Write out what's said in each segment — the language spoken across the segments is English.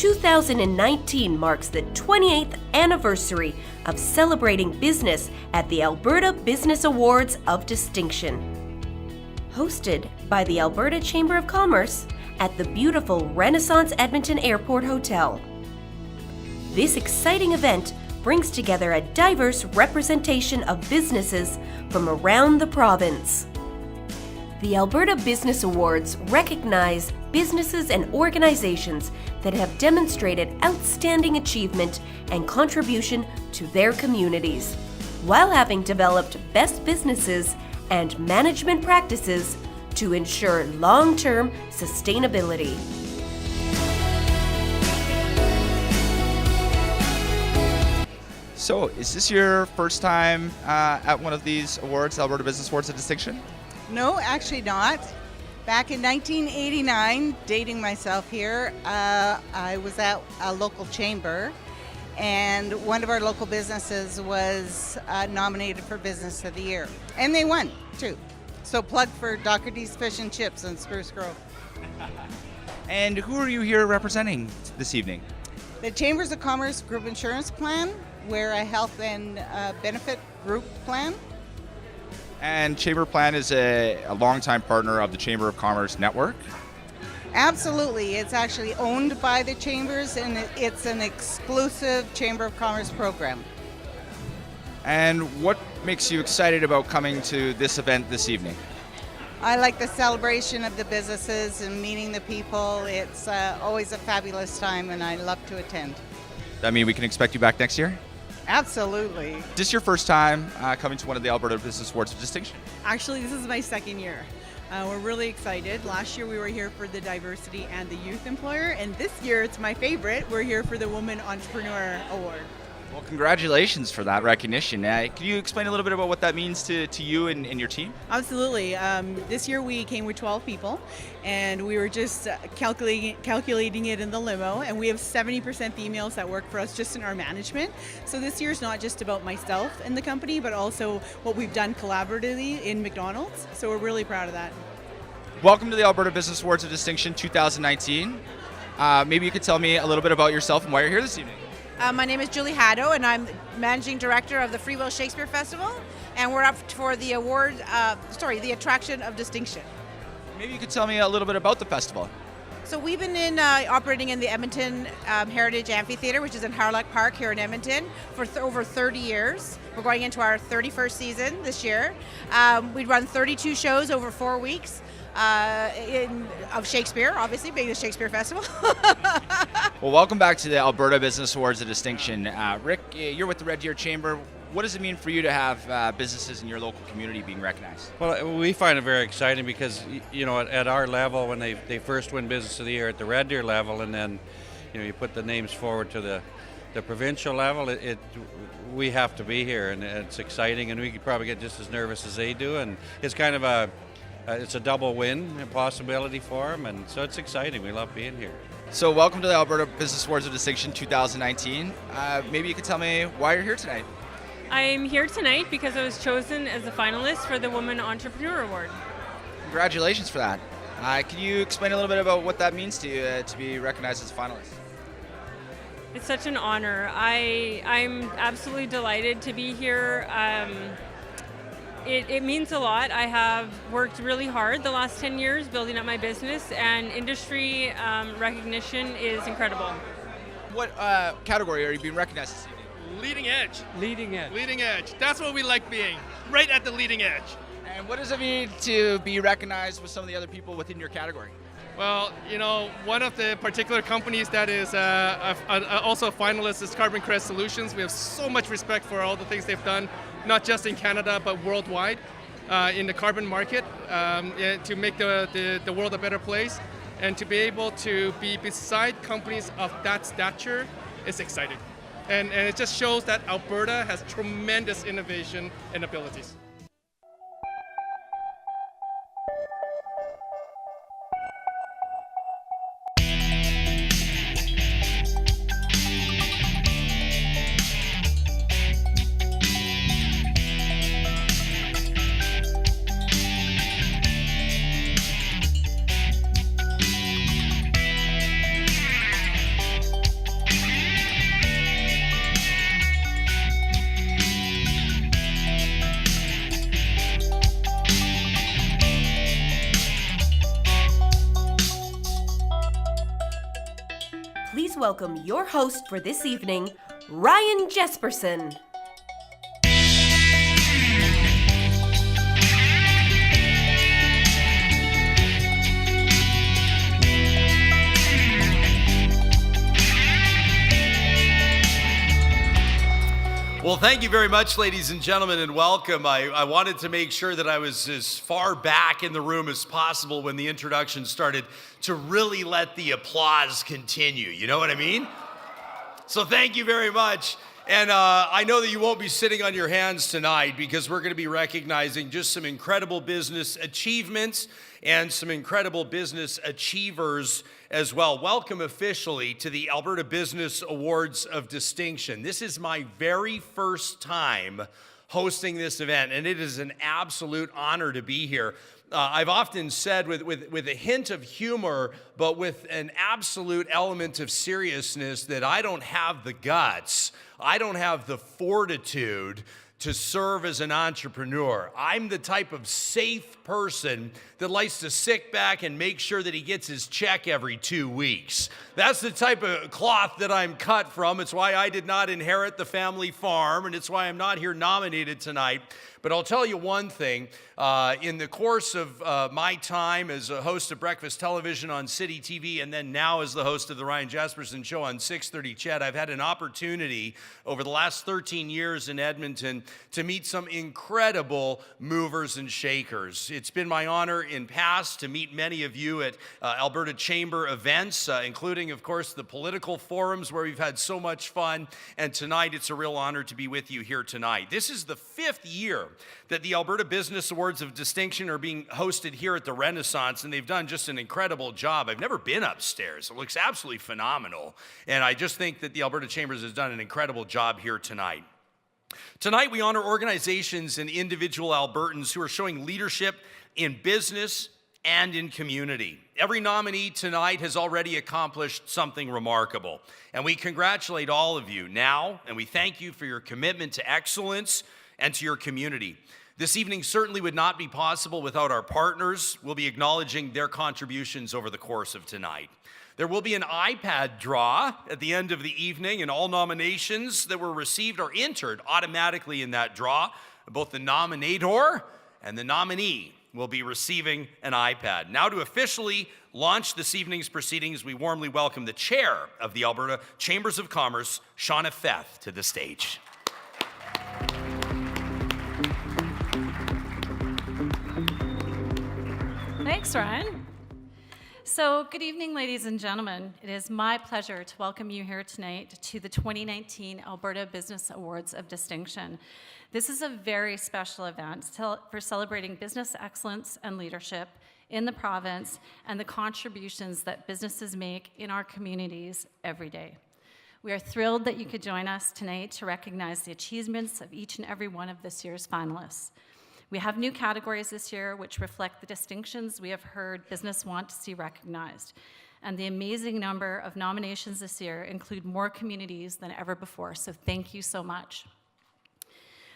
2019 marks the 28th anniversary of celebrating business at the Alberta Business Awards of Distinction. Hosted by the Alberta Chamber of Commerce at the beautiful Renaissance Edmonton Airport Hotel. This exciting event brings together a diverse representation of businesses from around the province. The Alberta Business Awards recognize businesses and organizations that have demonstrated outstanding achievement and contribution to their communities, while having developed best businesses and management practices to ensure long-term sustainability. So, is this your first time at one of these awards, Alberta Business Awards of Distinction? No, actually not. Back in 1989, dating myself here, I was at a local chamber, and one of our local businesses was nominated for Business of the Year. And they won, too. So plug for Dr. D's Fish and Chips in Spruce Grove. And who are you here representing this evening? The Chambers of Commerce Group Insurance Plan. We're a health and benefit group plan. And Chamber Plan is a longtime partner of the Chamber of Commerce Network. Absolutely. It's actually owned by the Chambers, and it's an exclusive Chamber of Commerce program. And what makes you excited about coming to this event this evening? I like the celebration of the businesses and meeting the people. It's always a fabulous time, and I love to attend. I mean, we can expect you back next year? Absolutely. Is this your first time coming to one of the Alberta Business Awards of Distinction? Actually, this is my second year. We're really excited. Last year we were here for the diversity and the youth employer, and this year it's my favorite. We're here for the Woman Entrepreneur Award. Well, congratulations for that recognition. Can you explain a little bit about what that means to you and your team? Absolutely. This year we came with 12 people, and we were just calculating it in the limo, and we have 70% females that work for us just in our management. So this year's not just about myself and the company, but also what we've done collaboratively in McDonald's. So we're really proud of that. Welcome to the Alberta Business Awards of Distinction 2019. Maybe you could tell me a little bit about yourself and why you're here this evening. My name is Julie Haddo, and I'm Managing Director of the Free Will Shakespeare Festival, and we're up for the award, the Attraction of Distinction. Maybe you could tell me a little bit about the festival. So we've been operating in the Edmonton Heritage Amphitheatre, which is in Harlock Park here in Edmonton, for over 30 years. We're going into our 31st season this year. We run 32 shows over 4 weeks. Of Shakespeare, obviously, being the Shakespeare Festival. Well, welcome back to the Alberta Business Awards of Distinction. Rick, you're with the Red Deer Chamber. What does it mean for you to have businesses in your local community being recognized? Well, we find it very exciting because, you know, at our level, when they first win Business of the Year at the Red Deer level, and then, you know, you put the names forward to the provincial level, we have to be here, and it's exciting, and we could probably get just as nervous as they do, and it's kind of it's a double win possibility for them, and so it's exciting. We love being here. So welcome to the Alberta Business Awards of Distinction 2019. Maybe you could tell me why you're here tonight. I'm here tonight because I was chosen as a finalist for the Woman Entrepreneur Award. Congratulations for that. Can you explain a little bit about what that means to you to be recognized as a finalist? It's such an honor. I'm absolutely delighted to be here. It means a lot. I have worked really hard the last 10 years building up my business, and industry recognition is incredible. What category are you being recognized this evening? Leading edge. Leading edge. Leading edge. That's what we like being, right at the leading edge. And what does it mean to be recognized with some of the other people within your category? Well, you know, one of the particular companies that is also a finalist is Carbon Credit Solutions. We have so much respect for all the things they've done, not just in Canada, but worldwide in the carbon market to make the world a better place. And to be able to be beside companies of that stature is exciting. And it just shows that Alberta has tremendous innovation and abilities. welcome your host for this evening, Ryan Jesperson. Well, thank you very much, ladies and gentlemen, and welcome. I wanted to make sure that I was as far back in the room as possible when the introduction started to really let the applause continue. You know what I mean? So thank you very much. And I know that you won't be sitting on your hands tonight because we're going to be recognizing just some incredible business achievements and some incredible business achievers as well. Welcome officially to the Alberta Business Awards of Distinction. This is my very first time hosting this event, and it is an absolute honor to be here. I've often said with a hint of humor, but with an absolute element of seriousness, that I don't have the guts, I don't have the fortitude to serve as an entrepreneur. I'm the type of safe person that likes to sit back and make sure that he gets his check every 2 weeks. That's the type of cloth that I'm cut from. It's why I did not inherit the family farm, and it's why I'm not here nominated tonight. But I'll tell you one thing, in the course of my time as a host of breakfast television on City TV, and then now as the host of the Ryan Jesperson Show on 630 CHED, I've had an opportunity over the last 13 years in Edmonton to meet some incredible movers and shakers. It's been my honor in past to meet many of you at Alberta Chamber events, including, of course, the political forums where we've had so much fun. And tonight, it's a real honor to be with you here tonight. This is the 5th year that the Alberta Business Awards of Distinction are being hosted here at the Renaissance, and they've done just an incredible job. I've never been upstairs. It looks absolutely phenomenal. And I just think that the Alberta Chambers has done an incredible job here tonight. Tonight, we honor organizations and individual Albertans who are showing leadership in business and in community. Every nominee tonight has already accomplished something remarkable, and we congratulate all of you now, and we thank you for your commitment to excellence and to your community. This evening certainly would not be possible without our partners. We'll be acknowledging their contributions over the course of tonight. There will be an iPad draw at the end of the evening, and all nominations that were received are entered automatically in that draw. Both the nominator and the nominee will be receiving an iPad. Now, to officially launch this evening's proceedings, we warmly welcome the chair of the Alberta Chambers of Commerce, Shauna Feth, to the stage. Thanks, Ryan. So, good evening, ladies and gentlemen. It is my pleasure to welcome you here tonight to the 2019 Alberta Business Awards of Distinction. This is a very special event for celebrating business excellence and leadership in the province and the contributions that businesses make in our communities every day. We are thrilled that you could join us tonight to recognize the achievements of each and every one of this year's finalists. We have new categories this year which reflect the distinctions we have heard business want to see recognized. And the amazing number of nominations this year include more communities than ever before, so thank you so much.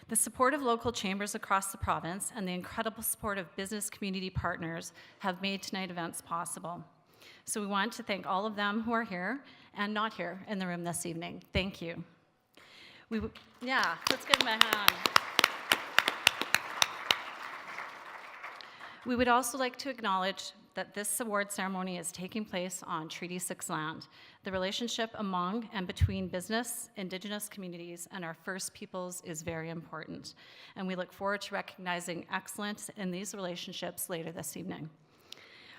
The support of local chambers across the province and the incredible support of business community partners have made tonight's events possible. So we want to thank all of them who are here and not here in the room this evening. Thank you. Let's give them a hand. We would also like to acknowledge that this award ceremony is taking place on Treaty 6 land. The relationship among and between business, Indigenous communities, and our First Peoples is very important, and we look forward to recognizing excellence in these relationships later this evening.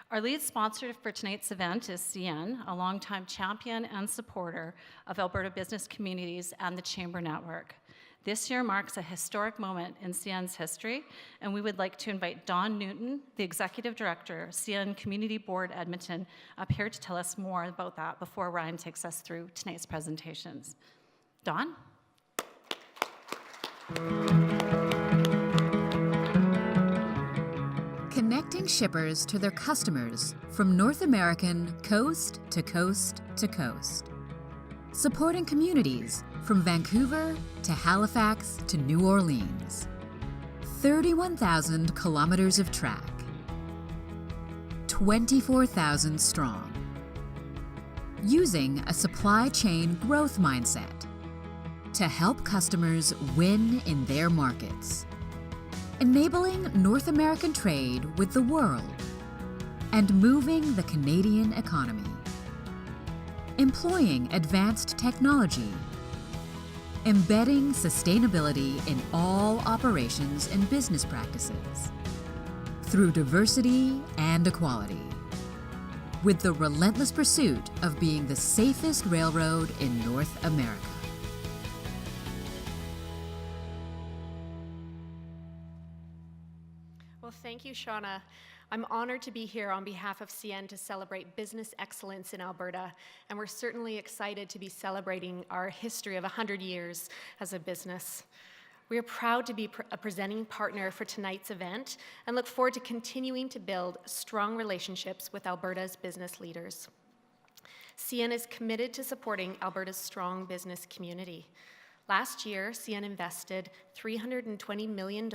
Our lead sponsor for tonight's event is CN, a longtime champion and supporter of Alberta business communities and the Chamber Network. This year marks a historic moment in CN's history, and we would like to invite Don Newton, the Executive Director, CN Community Board Edmonton, up here to tell us more about that before Ryan takes us through tonight's presentations. Don? Connecting shippers to their customers from North American coast to coast to coast. Supporting communities from Vancouver to Halifax to New Orleans. 31,000 kilometers of track. 24,000 strong. using a supply chain growth mindset to help customers win in their markets, enabling North American trade with the world, and moving the Canadian economy, employing advanced technology, embedding sustainability in all operations and business practices, through diversity and equality, with the relentless pursuit of being the safest railroad in North America. Well, thank you, Shauna. I'm honored to be here on behalf of CN to celebrate business excellence in Alberta, and we're certainly excited to be celebrating our history of 100 years as a business. We are proud to be a presenting partner for tonight's event and look forward to continuing to build strong relationships with Alberta's business leaders. CN is committed to supporting Alberta's strong business community. Last year, CN invested $320 million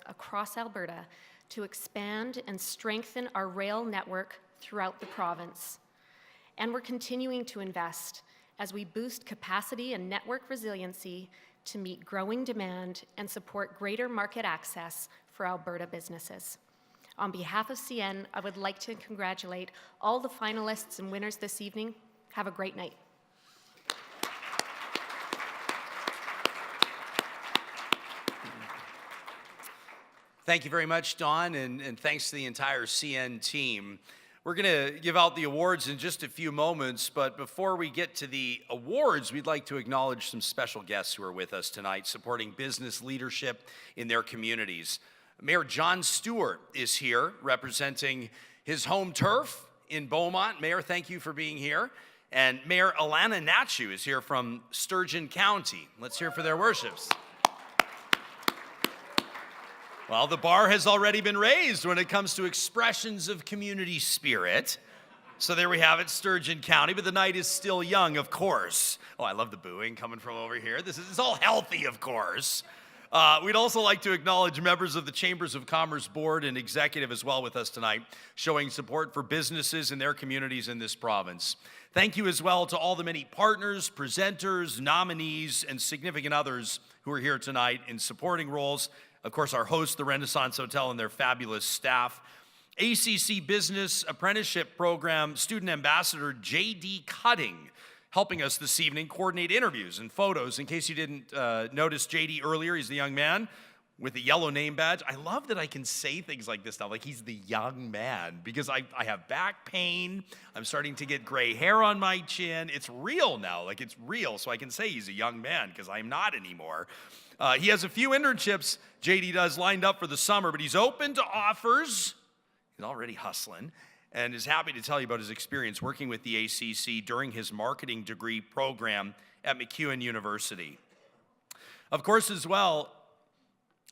across Alberta to expand and strengthen our rail network throughout the province. And we're continuing to invest as we boost capacity and network resiliency to meet growing demand and support greater market access for Alberta businesses. On behalf of CN, I would like to congratulate all the finalists and winners this evening. Have a great night. Thank you very much, Dawn, and thanks to the entire CN team. We're going to give out the awards in just a few moments, but before we get to the awards, we'd like to acknowledge some special guests who are with us tonight, supporting business leadership in their communities. Mayor John Stewart is here, representing his home turf in Beaumont. Mayor, thank you for being here. And Mayor Alana Nachu is here from Sturgeon County. Let's hear for their worships. Well, the bar has already been raised when it comes to expressions of community spirit. So there we have it, Sturgeon County, but the night is still young, of course. Oh, I love the booing coming from over here. This is all healthy, of course. We'd also like to acknowledge members of the Chambers of Commerce Board and Executive as well with us tonight, showing support for businesses and their communities in this province. Thank you as well to all the many partners, presenters, nominees, and significant others who are here tonight in supporting roles. Of course, our host, the Renaissance Hotel, and their fabulous staff. ACC Business Apprenticeship Program Student Ambassador J.D. Cutting, helping us this evening coordinate interviews and photos. In case you didn't notice J.D. earlier, he's the young man with the yellow name badge. I love that I can say things like this now, like he's the young man, because I have back pain. I'm starting to get gray hair on my chin. It's real now, like it's real, so I can say he's a young man, because I'm not anymore. He has a few internships, JD does, lined up for the summer, but he's open to offers. He's already hustling and is happy to tell you about his experience working with the ACC during his marketing degree program at MacEwan University. Of course, as well,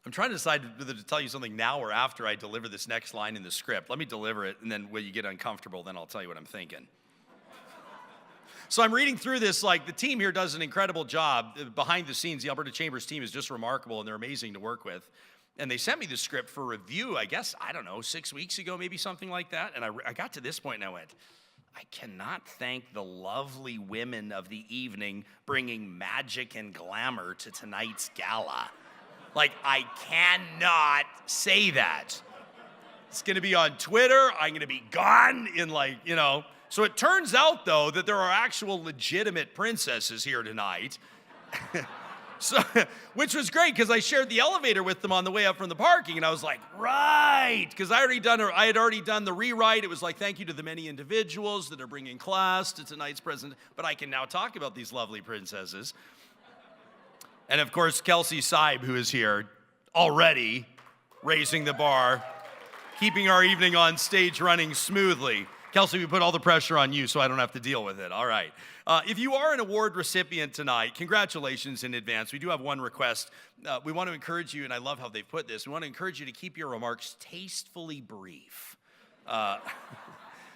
I'm trying to decide whether to tell you something now or after I deliver this next line in the script. Let me deliver it, and then when you get uncomfortable, then I'll tell you what I'm thinking. So I'm reading through this, like the team here does an incredible job. Behind the scenes, the Alberta Chambers team is just remarkable, and they're amazing to work with. And they sent me the script for review, I guess, I don't know, 6 weeks ago, maybe something like that. And I got to this point and I went, I cannot thank the lovely women of the evening bringing magic and glamour to tonight's gala. Like, I cannot say that. It's going to be on Twitter. I'm going to be gone in So it turns out, though, that there are actual legitimate princesses here tonight. So, which was great, because I shared the elevator with them on the way up from the parking, and I was like, right, because I had already done the rewrite. It was like, thank you to the many individuals that are bringing class to tonight's present, but I can now talk about these lovely princesses. And of course, Kelsey Seib, who is here, already raising the bar, keeping our evening on stage running smoothly. Kelsey, we put all the pressure on you so I don't have to deal with it. All right. If you are an award recipient tonight, congratulations in advance. We do have one request. We want to encourage you, and I love how they've put this, we want to encourage you to keep your remarks tastefully brief.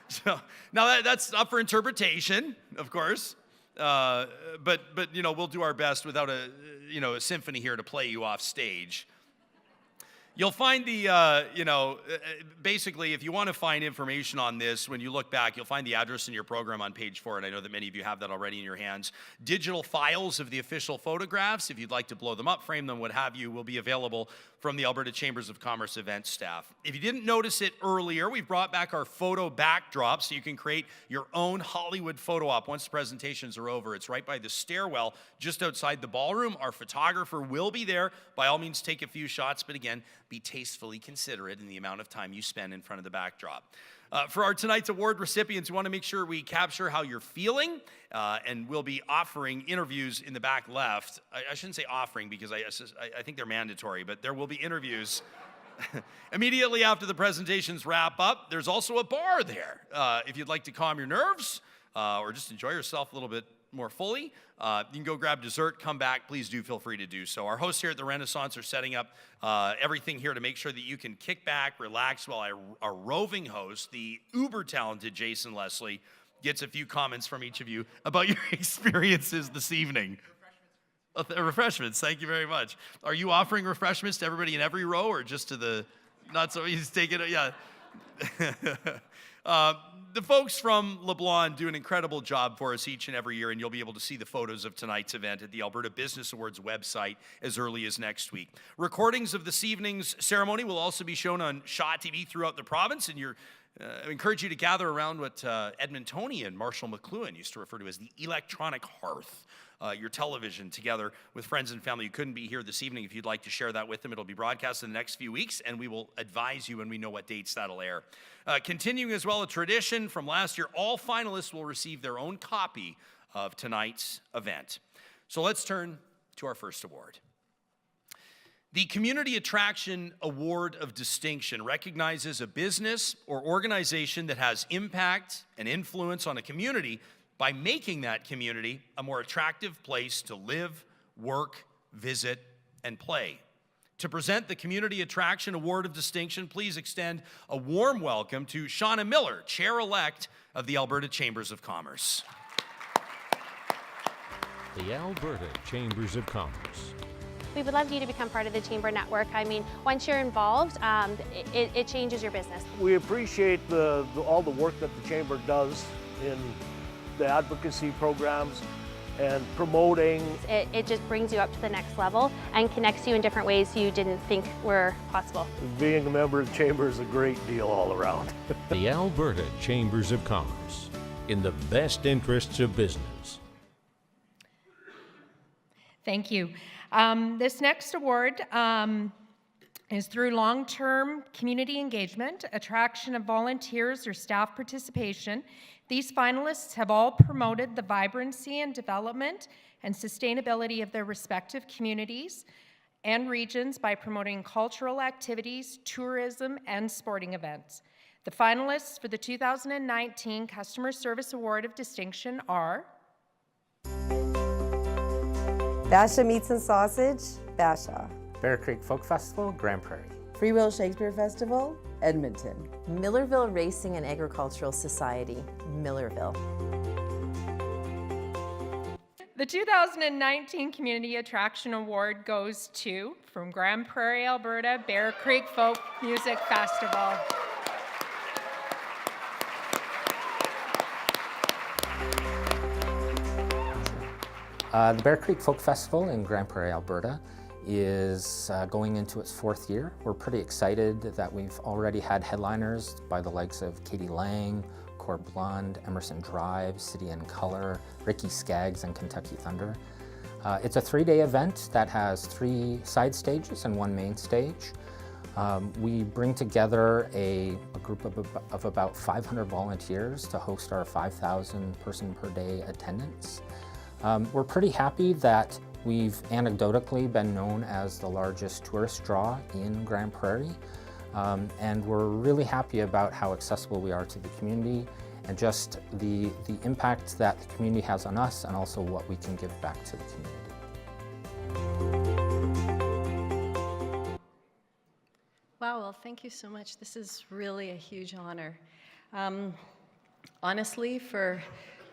So now that's up for interpretation, of course. But we'll do our best without a symphony here to play you off stage. You'll find the, basically, if you want to find information on this, when you look back, you'll find the address in your program on page 4, and I know that many of you have that already in your hands. Digital files of the official photographs, if you'd like to blow them up, frame them, what have you, will be available from the Alberta Chambers of Commerce event staff. If you didn't notice it earlier, we've brought back our photo backdrop so you can create your own Hollywood photo op once the presentations are over. It's right by the stairwell just outside the ballroom. Our photographer will be there. By all means, take a few shots, but again, be tastefully considerate in the amount of time you spend in front of the backdrop. For our tonight's award recipients, we want to make sure we capture how you're feeling, and we'll be offering interviews in the back left. I shouldn't say offering because I think they're mandatory, but there will be interviews immediately after the presentations wrap up. There's also a bar there. If you'd like to calm your nerves or just enjoy yourself a little bit more fully, you can go grab dessert, come back. Please do feel free to do so. Our hosts here at the Renaissance are setting up everything here to make sure that you can kick back, relax, while our roving host, the uber-talented Jason Leslie, gets a few comments from each of you about your experiences this evening. Refreshments, thank you very much. Are you offering refreshments to everybody in every row or just to the, not so, he's taking it, yeah. The folks from LeBlanc do an incredible job for us each and every year, and you'll be able to see the photos of tonight's event at the Alberta Business Awards website as early as next week. Recordings of this evening's ceremony will also be shown on Shaw TV throughout the province, and I encourage you to gather around what Edmontonian Marshall McLuhan used to refer to as the electronic hearth. Your television together with friends and family. You couldn't be here this evening. If you'd like to share that with them, it'll be broadcast in the next few weeks, and we will advise you when we know what dates that'll air. Continuing as well, a tradition from last year, all finalists will receive their own copy of tonight's event. So let's turn to our first award. The Community Attraction Award of Distinction recognizes a business or organization that has impact and influence on a community by making that community a more attractive place to live, work, visit, and play. To present the Community Attraction Award of Distinction, please extend a warm welcome to Shauna Miller, Chair-elect of the Alberta Chambers of Commerce. The Alberta Chambers of Commerce. We would love you to become part of the Chamber Network. I mean, once you're involved, it changes your business. We appreciate all the work that the Chamber does in the advocacy programs and promoting. It just brings you up to the next level and connects you in different ways you didn't think were possible. Being a member of the Chamber is a great deal all around. The Alberta Chambers of Commerce, in the best interests of business. Thank you. This next award is through long-term community engagement, attraction of volunteers or staff participation. These finalists have all promoted the vibrancy and development and sustainability of their respective communities and regions by promoting cultural activities, tourism, and sporting events. The finalists for the 2019 Customer Service Award of Distinction are Basha Meats and Sausage, Basha. Bear Creek Folk Festival, Grand Prairie. Free Will Shakespeare Festival, Edmonton. Millerville Racing and Agricultural Society, Millerville. The 2019 Community Attraction Award goes to, from Grand Prairie, Alberta, Bear Creek Folk Music Festival. The Bear Creek Folk Festival in Grand Prairie, Alberta is going into its 4th year. We're pretty excited that we've already had headliners by the likes of Katie Lang, Cor Blond, Emerson Drive, City and Color, Ricky Skaggs, and Kentucky Thunder. It's a 3-day event that has 3 side stages and 1 main stage. We bring together a group of about 500 volunteers to host our 5,000 person per day attendance. We're pretty happy that we've anecdotally been known as the largest tourist draw in Grand Prairie, and we're really happy about how accessible we are to the community and just the impact that the community has on us and also what we can give back to the community. Wow, well, thank you so much. This is really a huge honor. Honestly, for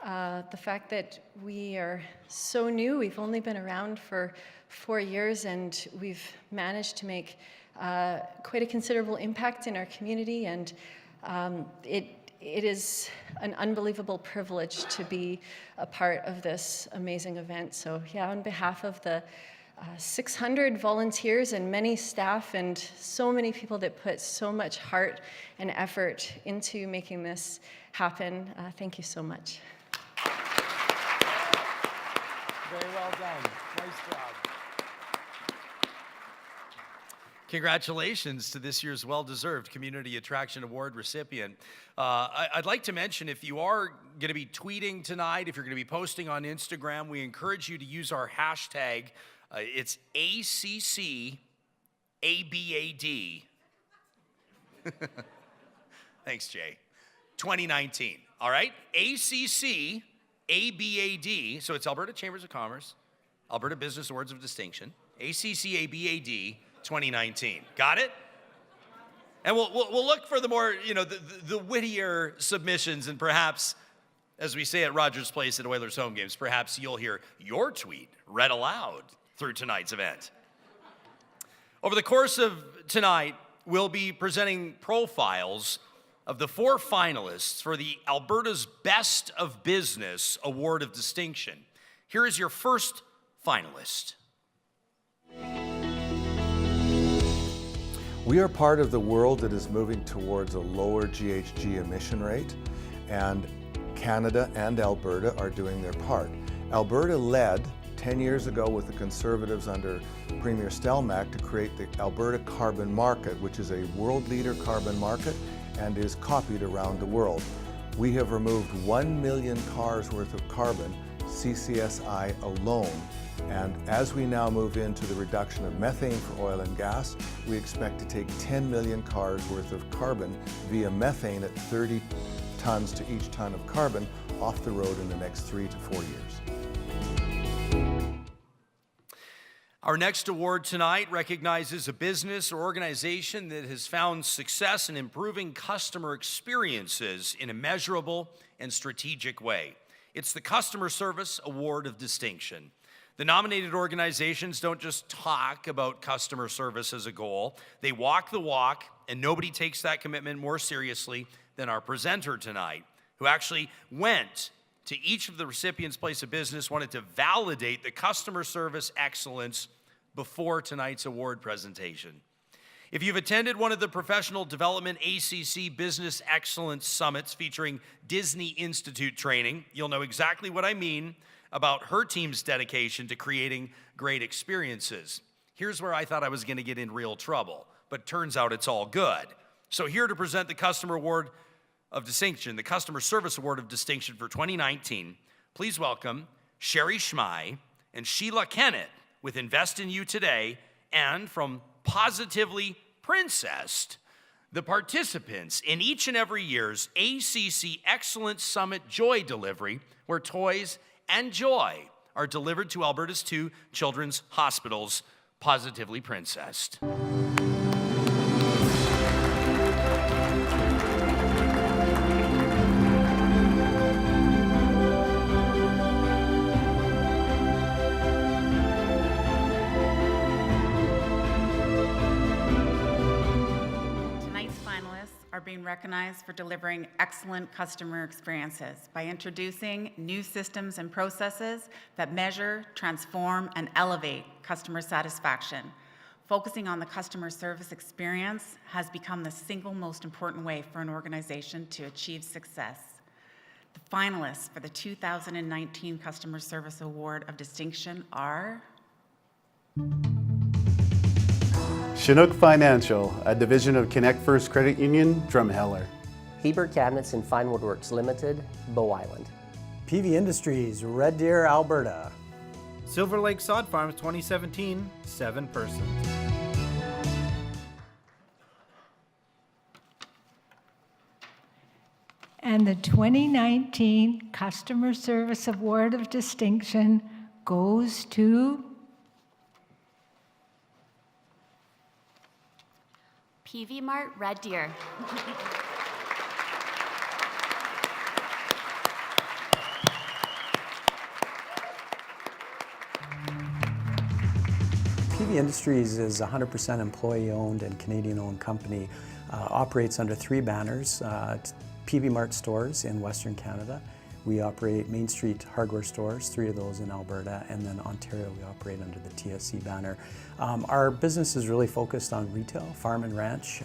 the fact that we are so new, we've only been around for 4 years, and we've managed to make quite a considerable impact in our community, and it is an unbelievable privilege to be a part of this amazing event. So yeah, on behalf of the 600 volunteers and many staff and so many people that put so much heart and effort into making this happen, thank you so much. Very well done. Nice job. Congratulations to this year's well-deserved Community Attraction Award recipient. I'd like to mention, if you are going to be tweeting tonight, if you're going to be posting on Instagram, we encourage you to use our hashtag. It's ACCABAD. Thanks, Jay. 2019. All right? ACCABAD. So it's Alberta Chambers of Commerce, Alberta Business Awards of Distinction. ACCABAD 2019. Got it? And we'll look for the more, the wittier submissions, and perhaps, as we say at Rogers Place at Oilers home games, perhaps you'll hear your tweet read aloud through tonight's event. Over the course of tonight, we'll be presenting profiles of the 4 finalists for the Alberta's Best of Business Award of Distinction. Here is your first finalist. We are part of the world that is moving towards a lower GHG emission rate, and Canada and Alberta are doing their part. Alberta led 10 years ago with the Conservatives under Premier Stelmach to create the Alberta Carbon Market, which is a world leader carbon market and is copied around the world. We have removed 1 million cars worth of carbon, CCSI alone. And as we now move into the reduction of methane for oil and gas, we expect to take 10 million cars worth of carbon via methane at 30 tons to each ton of carbon off the road in the next 3 to 4 years. Our next award tonight recognizes a business or organization that has found success in improving customer experiences in a measurable and strategic way. It's the Customer Service Award of Distinction. The nominated organizations don't just talk about customer service as a goal, they walk the walk, and nobody takes that commitment more seriously than our presenter tonight, who actually went to each of the recipients' place of business, wanted to validate the customer service excellence before tonight's award presentation. If you've attended one of the Professional Development ACC Business Excellence Summits featuring Disney Institute training, you'll know exactly what I mean about her team's dedication to creating great experiences. Here's where I thought I was going to get in real trouble, but turns out it's all good. So here to present the Customer Award of Distinction, the Customer Service Award of Distinction for 2019, please welcome Sherry Schmei and Sheila Kennett with Invest in You Today, and from Positively Princessed, the participants in each and every year's ACC Excellence Summit Joy Delivery, where toys and joy are delivered to Alberta's 2 children's hospitals, Positively Princessed. Are being recognized for delivering excellent customer experiences by introducing new systems and processes that measure, transform, and elevate customer satisfaction. Focusing on the customer service experience has become the single most important way for an organization to achieve success. The finalists for the 2019 Customer Service Award of Distinction are Chinook Financial, a division of Connect First Credit Union, Drumheller. Hebert Cabinets and Fine Woodworks Limited, Bow Island. PV Industries, Red Deer, Alberta. Silver Lake Sod Farms 2017, 7 persons. And the 2019 Customer Service Award of Distinction goes to PV Mart, Red Deer. PV Industries is a 100% employee-owned and Canadian-owned company. Operates under 3 banners, PV Mart stores in Western Canada. We operate Main Street hardware stores, 3 of those in Alberta, and then Ontario we operate under the TSC banner. Our business is really focused on retail, farm and ranch,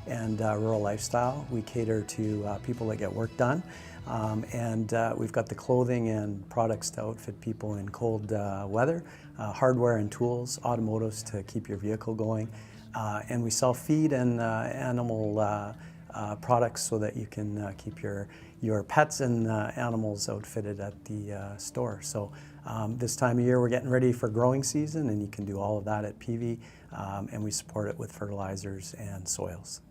and rural lifestyle. We cater to people that get work done. We've got the clothing and products to outfit people in cold weather, hardware and tools, automotives to keep your vehicle going. And we sell feed and animal products so that you can keep your pets and animals outfitted at the store. So this time of year we're getting ready for growing season, and you can do all of that at PV, and we support it with fertilizers and soils.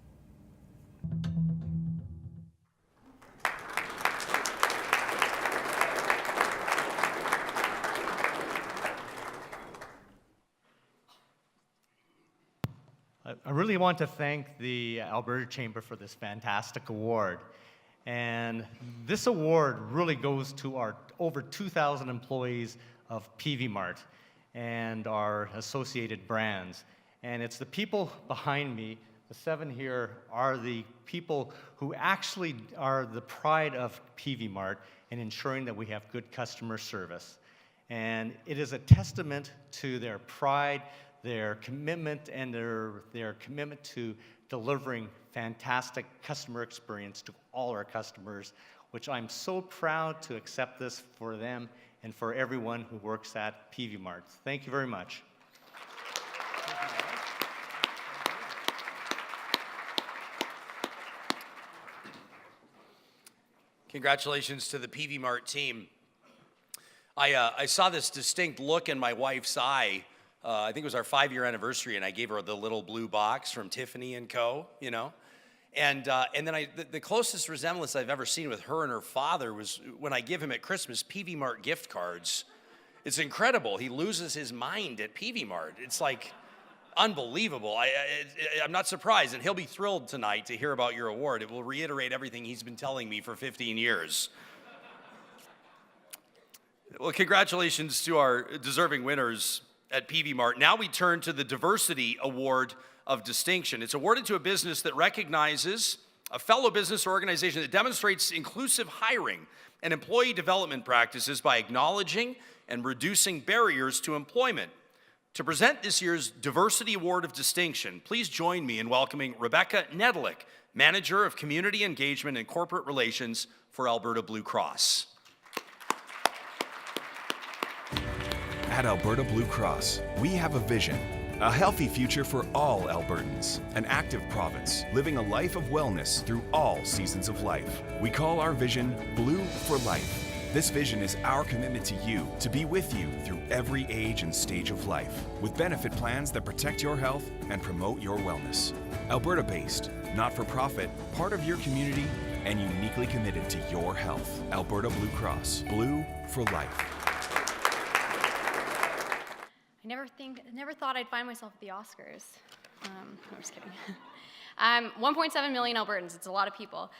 I really want to thank the Alberta Chamber for this fantastic award. And this award really goes to our over 2,000 employees of PV Mart and our associated brands. And it's the people behind me, the 7 here, are the people who actually are the pride of PV Mart in ensuring that we have good customer service. And it is a testament to their pride, their commitment, and their commitment to delivering fantastic customer experience to all our customers, which I'm so proud to accept this for them and for everyone who works at PV Mart. Thank you very much. Congratulations to the PV Mart team. I saw this distinct look in my wife's eye. I think it was our 5-year anniversary, and I gave her the little blue box from Tiffany & Co., you know. And then the closest resemblance I've ever seen with her and her father was when I give him at Christmas PV Mart gift cards. It's incredible. He loses his mind at PV Mart. It's like unbelievable. I'm not surprised, and he'll be thrilled tonight to hear about your award. It will reiterate everything he's been telling me for 15 years. Well, congratulations to our deserving winners at PV Mart. Now we turn to the Diversity Award of Distinction. It's awarded to a business that recognizes a fellow business or organization that demonstrates inclusive hiring and employee development practices by acknowledging and reducing barriers to employment. To present this year's Diversity Award of Distinction, please join me in welcoming Rebecca Nedelick, Manager of Community Engagement and Corporate Relations for Alberta Blue Cross. At Alberta Blue Cross, we have a vision, a healthy future for all Albertans, an active province, living a life of wellness through all seasons of life. We call our vision Blue for Life. This vision is our commitment to you, to be with you through every age and stage of life, with benefit plans that protect your health and promote your wellness. Alberta-based, not-for-profit, part of your community, and uniquely committed to your health. Alberta Blue Cross, Blue for Life. I never thought I'd find myself at the Oscars. I'm just kidding. 1.7 million Albertans, it's a lot of people.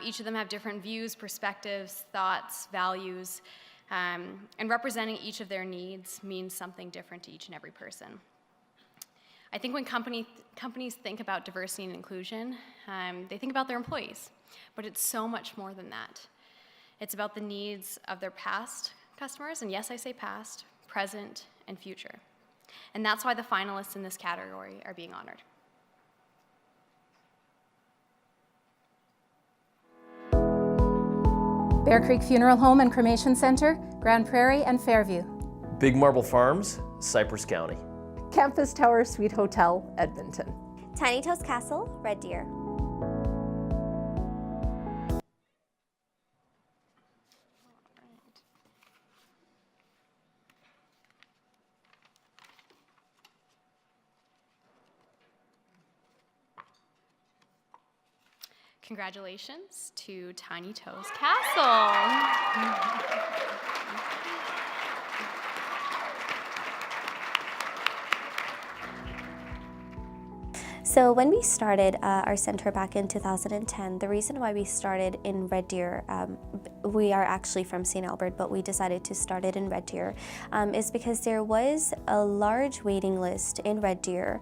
Each of them have different views, perspectives, thoughts, values, and representing each of their needs means something different to each and every person. I think when companies think about diversity and inclusion, they think about their employees, but it's so much more than that. It's about the needs of their past customers, and yes, I say past, present, and future. And that's why the finalists in this category are being honored. Bear Creek Funeral Home and Cremation Center, Grand Prairie and Fairview. Big Marble Farms, Cypress County. Campus Tower Suite Hotel, Edmonton. Tiny Toes Castle, Red Deer. Congratulations to Tiny Toes Castle. So when we started our center back in 2010, the reason why we started in Red Deer, we are actually from St. Albert, but we decided to start it in Red Deer, is because there was a large waiting list in Red Deer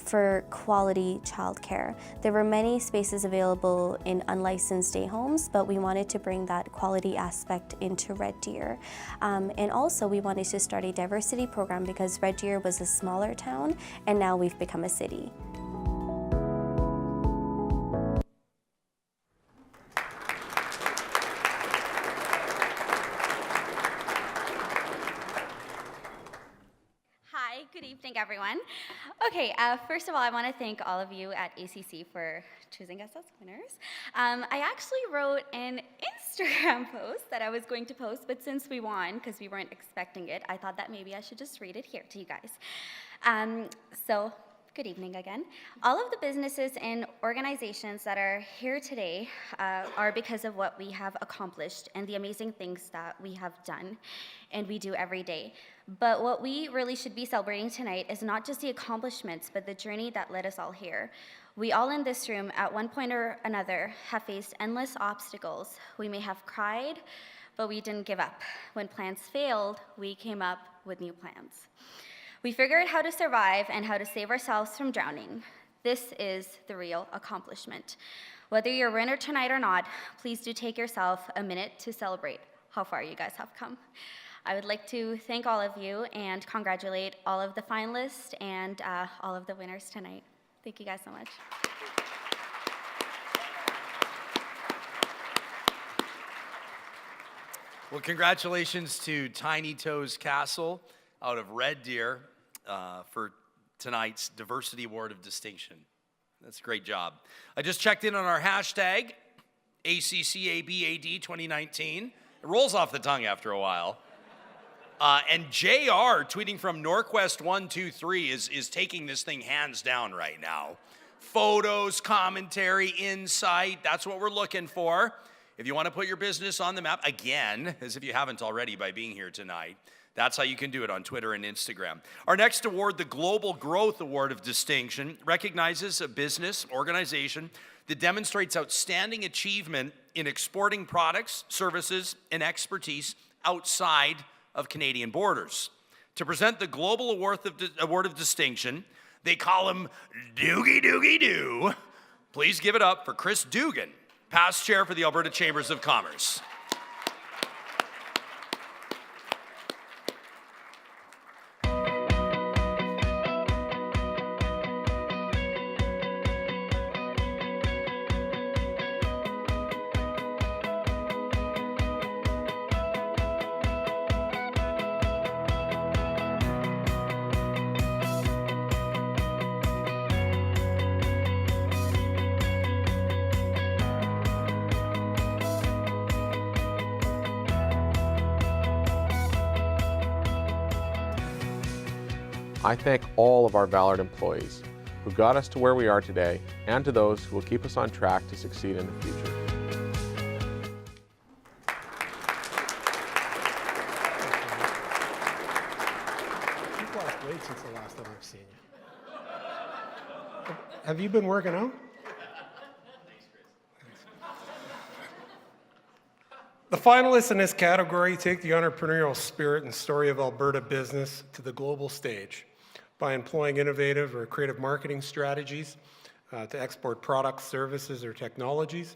for quality childcare. There were many spaces available in unlicensed day homes, but we wanted to bring that quality aspect into Red Deer. And also we wanted to start a diversity program because Red Deer was a smaller town and now we've become a city. Hi, good evening, everyone. Okay, first of all, I want to thank all of you at ACC for choosing us as winners. I actually wrote an Instagram post that I was going to post, but since we won, because we weren't expecting it, I thought that maybe I should just read it here to you guys. So, good evening again. All of the businesses and organizations that are here today are because of what we have accomplished and the amazing things that we have done and we do every day. But what we really should be celebrating tonight is not just the accomplishments, but the journey that led us all here. We all in this room, at one point or another, have faced endless obstacles. We may have cried, but we didn't give up. When plans failed, we came up with new plans. We figured how to survive and how to save ourselves from drowning. This is the real accomplishment. Whether you're a winner tonight or not, please do take yourself a minute to celebrate how far you guys have come. I would like to thank all of you and congratulate all of the finalists and all of the winners tonight. Thank you guys so much. Well, congratulations to Tiny Toes Castle out of Red Deer for tonight's Diversity Award of Distinction. That's a great job. I just checked in on our hashtag, ACCABAD 2019. It rolls off the tongue after a while. And JR, tweeting from Norquest123, is taking this thing hands down right now. Photos, commentary, insight, that's what we're looking for. If you want to put your business on the map, again, as if you haven't already by being here tonight, that's how you can do it on Twitter and Instagram. Our next award, the Global Growth Award of Distinction, recognizes a business, organization that demonstrates outstanding achievement in exporting products, services, and expertise outside of Canadian borders. To present the Global Award of Distinction, they call him Doogie Doogie Doo. Please give it up for Chris Dugan, past chair for the Alberta Chambers of Commerce. I thank all of our valued employees who got us to where we are today and to those who will keep us on track to succeed in the future. You've lost weight since the last time I've seen you. Have you been working out? The finalists in this category take the entrepreneurial spirit and story of Alberta business to the global stage by employing innovative or creative marketing strategies to export products, services, or technologies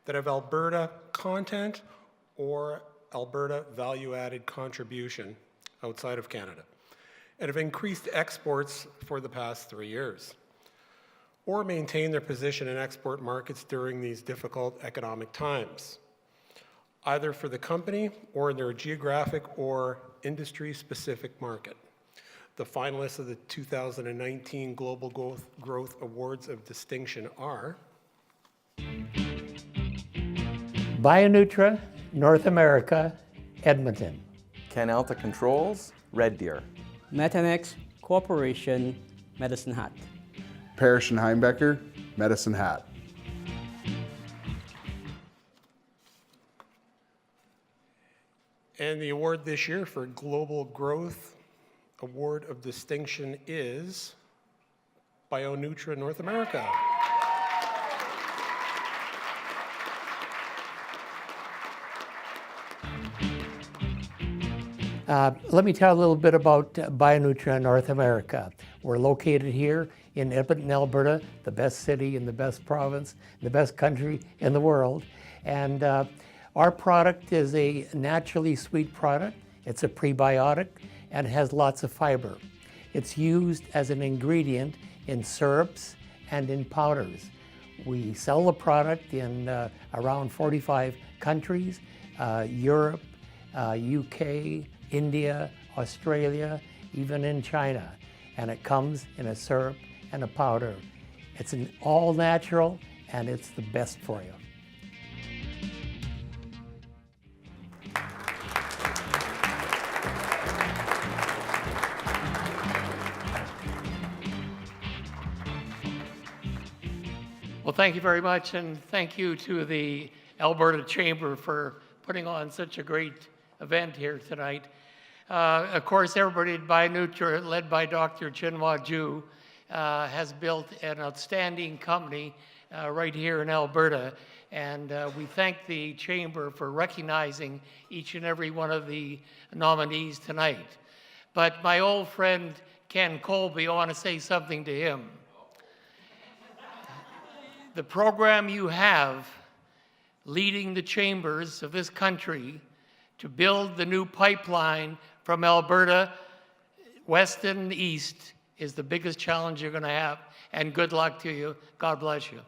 that have Alberta content or Alberta value-added contribution outside of Canada, and have increased exports for the past 3 years, or maintain their position in export markets during these difficult economic times, either for the company or in their geographic or industry-specific market. The finalists of the 2019 Global Growth Awards of Distinction are Bionutra, North America, Edmonton. Canalta Controls, Red Deer. Metanex Corporation, Medicine Hat. Parrish and Heimbecker, Medicine Hat. And the award this year for Global Growth Award of Distinction is BioNutra North America. Let me tell a little bit about BioNutra North America. We're located here in Edmonton, Alberta, the best city in the best province, the best country in the world. And our product is a naturally sweet product. It's a prebiotic and has lots of fiber. It's used as an ingredient in syrups and in powders. We sell the product in around 45 countries, Europe, UK, India, Australia, even in China. And it comes in a syrup and a powder. It's an all natural and it's the best for you. Well, thank you very much, and thank you to the Alberta Chamber for putting on such a great event here tonight. Of course, everybody at BioNutra, led by Dr. Chinhua Ju, has built an outstanding company right here in Alberta, and we thank the Chamber for recognizing each and every one of the nominees tonight. But my old friend Ken Colby, I want to say something to him. The program you have leading the chambers of this country to build the new pipeline from Alberta, west and east, is the biggest challenge you're going to have. And good luck to you. God bless you.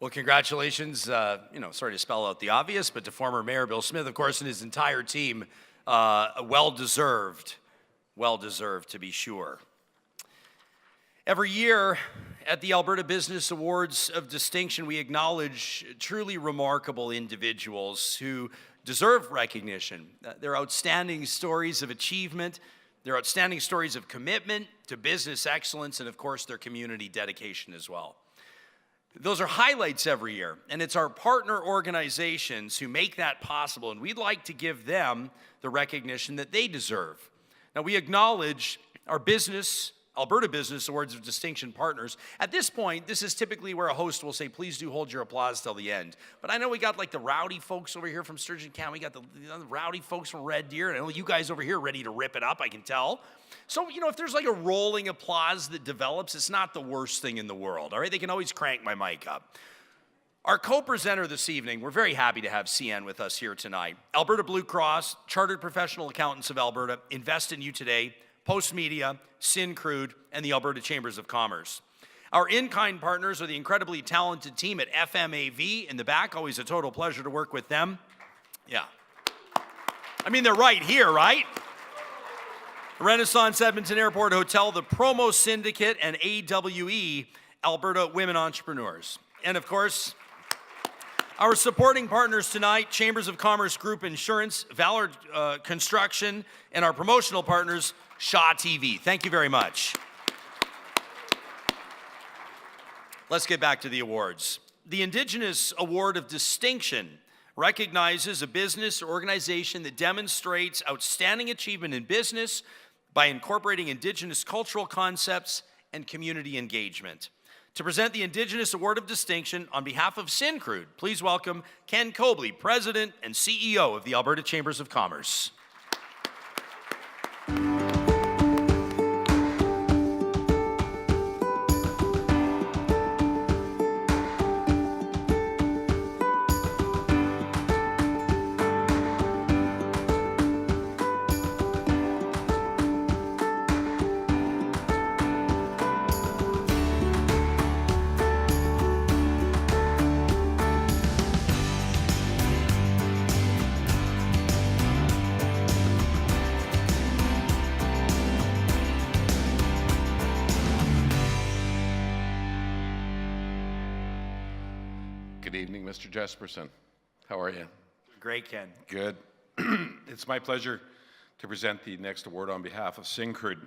Well, congratulations, sorry to spell out the obvious, but to former Mayor Bill Smith, of course, and his entire team, well-deserved to be sure. Every year at the Alberta Business Awards of Distinction, we acknowledge truly remarkable individuals who deserve recognition. Their outstanding stories of achievement, their outstanding stories of commitment to business excellence, and of course, their community dedication as well. Those are highlights every year, and it's our partner organizations who make that possible, and we'd like to give them the recognition that they deserve. Now, we acknowledge our Alberta Business Awards of Distinction partners. At this point, this is typically where a host will say, please do hold your applause till the end. But I know we got like the rowdy folks over here from Sturgeon County, we got the rowdy folks from Red Deer, and I know you guys over here ready to rip it up, I can tell. So, if there's like a rolling applause that develops, it's not the worst thing in the world, all right? They can always crank my mic up. Our co-presenter this evening, we're very happy to have CN with us here tonight. Alberta Blue Cross, Chartered Professional Accountants of Alberta, Invest in You Today, Postmedia, Syncrude, and the Alberta Chambers of Commerce. Our in-kind partners are the incredibly talented team at FMAV in the back. Always a total pleasure to work with them. Yeah. I mean, they're right here, right? Renaissance Edmonton Airport Hotel, the Promo Syndicate, and AWE, Alberta Women Entrepreneurs. And of course, our supporting partners tonight, Chambers of Commerce Group Insurance, Valor Construction, and our promotional partners, Shaw TV. Thank you very much. Let's get back to the awards. The Indigenous Award of Distinction recognizes a business or organization that demonstrates outstanding achievement in business by incorporating Indigenous cultural concepts and community engagement. To present the Indigenous Award of Distinction on behalf of Syncrude, please welcome Ken Colby, President and CEO of the Alberta Chambers of Commerce. Good evening, Mr. Jesperson. How are you? Great, Ken. Good. It's my pleasure to present the next award on behalf of Syncrude.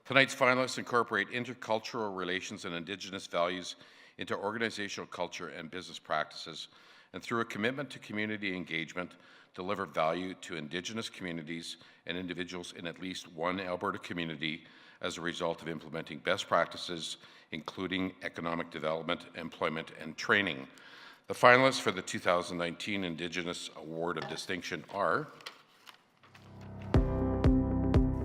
Tonight's finalists incorporate intercultural relations and Indigenous values into organizational culture and business practices and through a commitment to community engagement, deliver value to Indigenous communities and individuals in at least one Alberta community as a result of implementing best practices, including economic development, employment, and training. The finalists for the 2019 Indigenous Award of Distinction are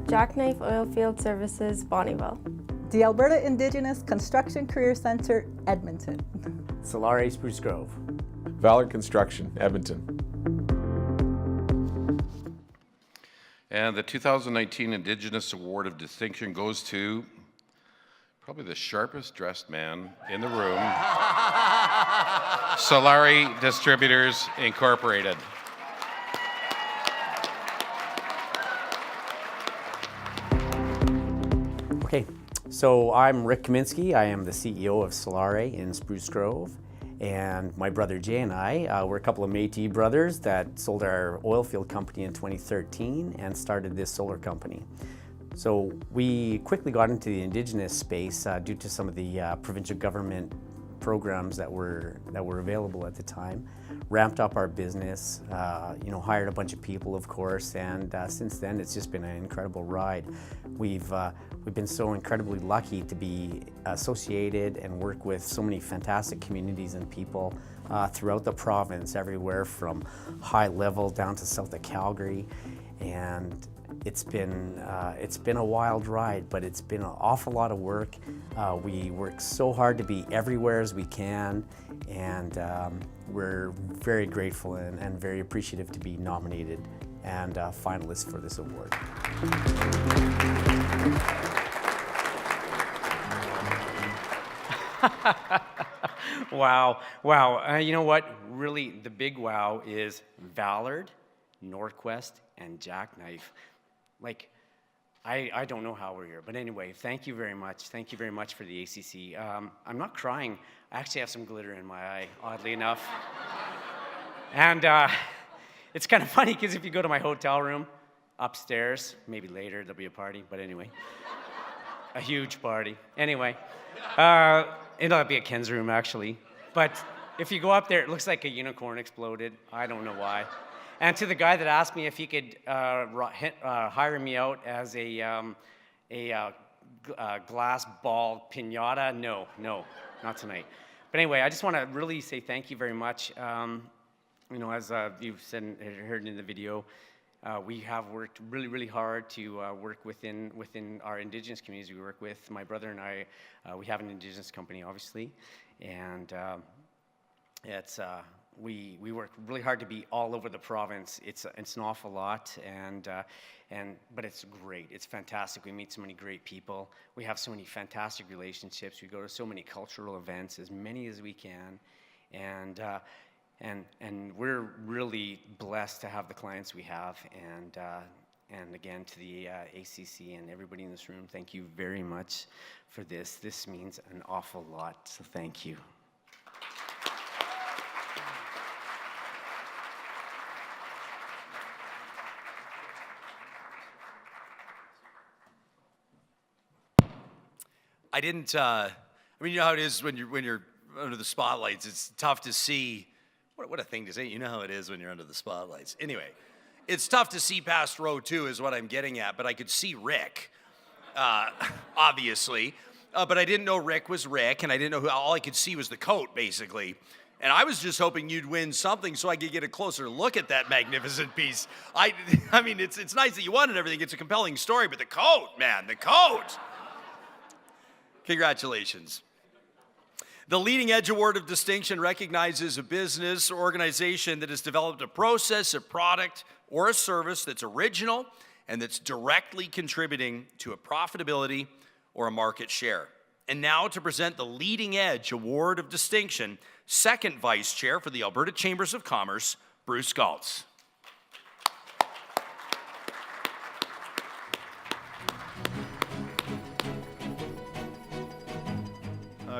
Jackknife Oilfield Services, Bonnyville. The Alberta Indigenous Construction Career Centre, Edmonton. Solare Spruce Grove. Valor Construction, Edmonton. And the 2019 Indigenous Award of Distinction goes to probably the sharpest dressed man in the room, Solare Distributors Incorporated. Okay, so I'm Rick Kaminsky. I am the CEO of Solare in Spruce Grove. And my brother Jay and I, we're a couple of Métis brothers that sold our oil field company in 2013 and started this solar company. So we quickly got into the Indigenous space due to some of the provincial government programs that were available at the time. Ramped up our business, hired a bunch of people, of course, and since then it's just been an incredible ride. We've been so incredibly lucky to be associated and work with so many fantastic communities and people throughout the province, everywhere from high level down to south of Calgary, and it's been a wild ride, but it's been an awful lot of work. We work so hard to be everywhere as we can, and we're very grateful and very appreciative to be nominated and finalists for this award. Wow. You know what? Really, the big wow is Ballard, Norquest, and Jackknife. Like, I don't know how we're here, but anyway, thank you very much. Thank you very much for the ACC. I'm not crying. I actually have some glitter in my eye, oddly enough. And it's kind of funny because if you go to my hotel room upstairs, maybe later there'll be a party, but anyway, a huge party. Anyway, it'll be at Ken's room actually. But if you go up there, it looks like a unicorn exploded. I don't know why. And to the guy that asked me if he could hire me out as a glass ball pinata, no, not tonight. But anyway, I just want to really say thank you very much. As you've said and heard in the video, we have worked really, really hard to work within our Indigenous communities we work with. My brother and I, we have an Indigenous company, obviously, and we work really hard to be all over the province. It's an awful lot, but it's great. It's fantastic. We meet so many great people. We have so many fantastic relationships. We go to so many cultural events, as many as we can, and we're really blessed to have the clients we have. And again, to the ACC and everybody in this room, thank you very much for this. This means an awful lot. So thank you. I didn't, you know how it is when you're under the spotlights, it's tough to see, what a thing to say, you know how it is when you're under the spotlights. Anyway, it's tough to see past row 2 is what I'm getting at, but I could see Rick, obviously, but I didn't know Rick was Rick, and I didn't know who, all I could see was the coat, basically. And I was just hoping you'd win something so I could get a closer look at that magnificent piece. I mean, it's nice that you won and everything, it's a compelling story, but the coat, man, the coat. Congratulations. The Leading Edge Award of Distinction recognizes a business or organization that has developed a process, a product, or a service that's original and that's directly contributing to a profitability or a market share. And now to present the Leading Edge Award of Distinction, second Vice Chair for the Alberta Chambers of Commerce, Bruce Galtz.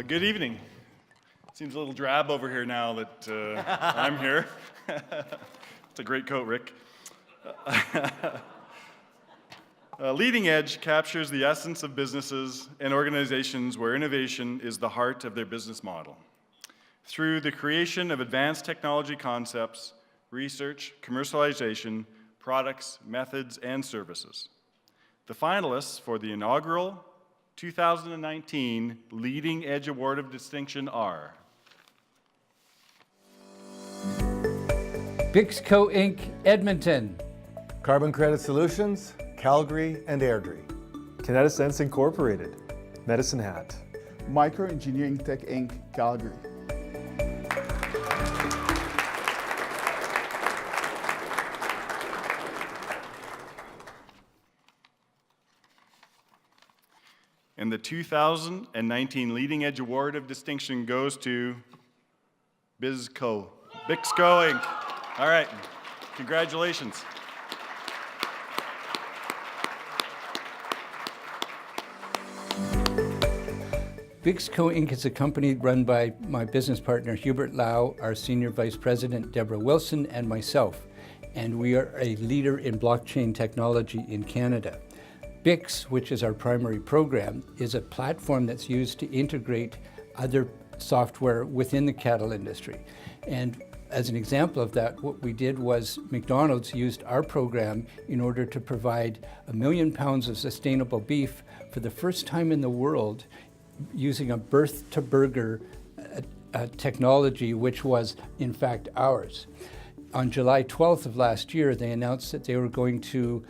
Good evening. Seems a little drab over here now that I'm here. It's a great coat, Rick. Leading Edge captures the essence of businesses and organizations where innovation is the heart of their business model. through the creation of advanced technology concepts, research, commercialization, products, methods, and services. The finalists for the inaugural 2019 Leading Edge Award of Distinction are Bixco Inc., Edmonton. Carbon Credit Solutions, Calgary and Airdrie. Kinetisense Incorporated, Medicine Hat. Microengineering Tech Inc., Calgary. And the 2019 Leading Edge Award of Distinction goes to Bixco Inc. All right, congratulations. Bixco Inc. is a company run by my business partner Hubert Lau, our Senior Vice President Deborah Wilson, and myself. And we are a leader in blockchain technology in Canada. Bix, which is our primary program, is a platform that's used to integrate other software within the cattle industry. And as an example of that, what we did was McDonald's used our program in order to provide 1 million pounds of sustainable beef for the first time in the world using a birth-to-burger technology, which was in fact ours. On July 12th of last year, they announced that they were going to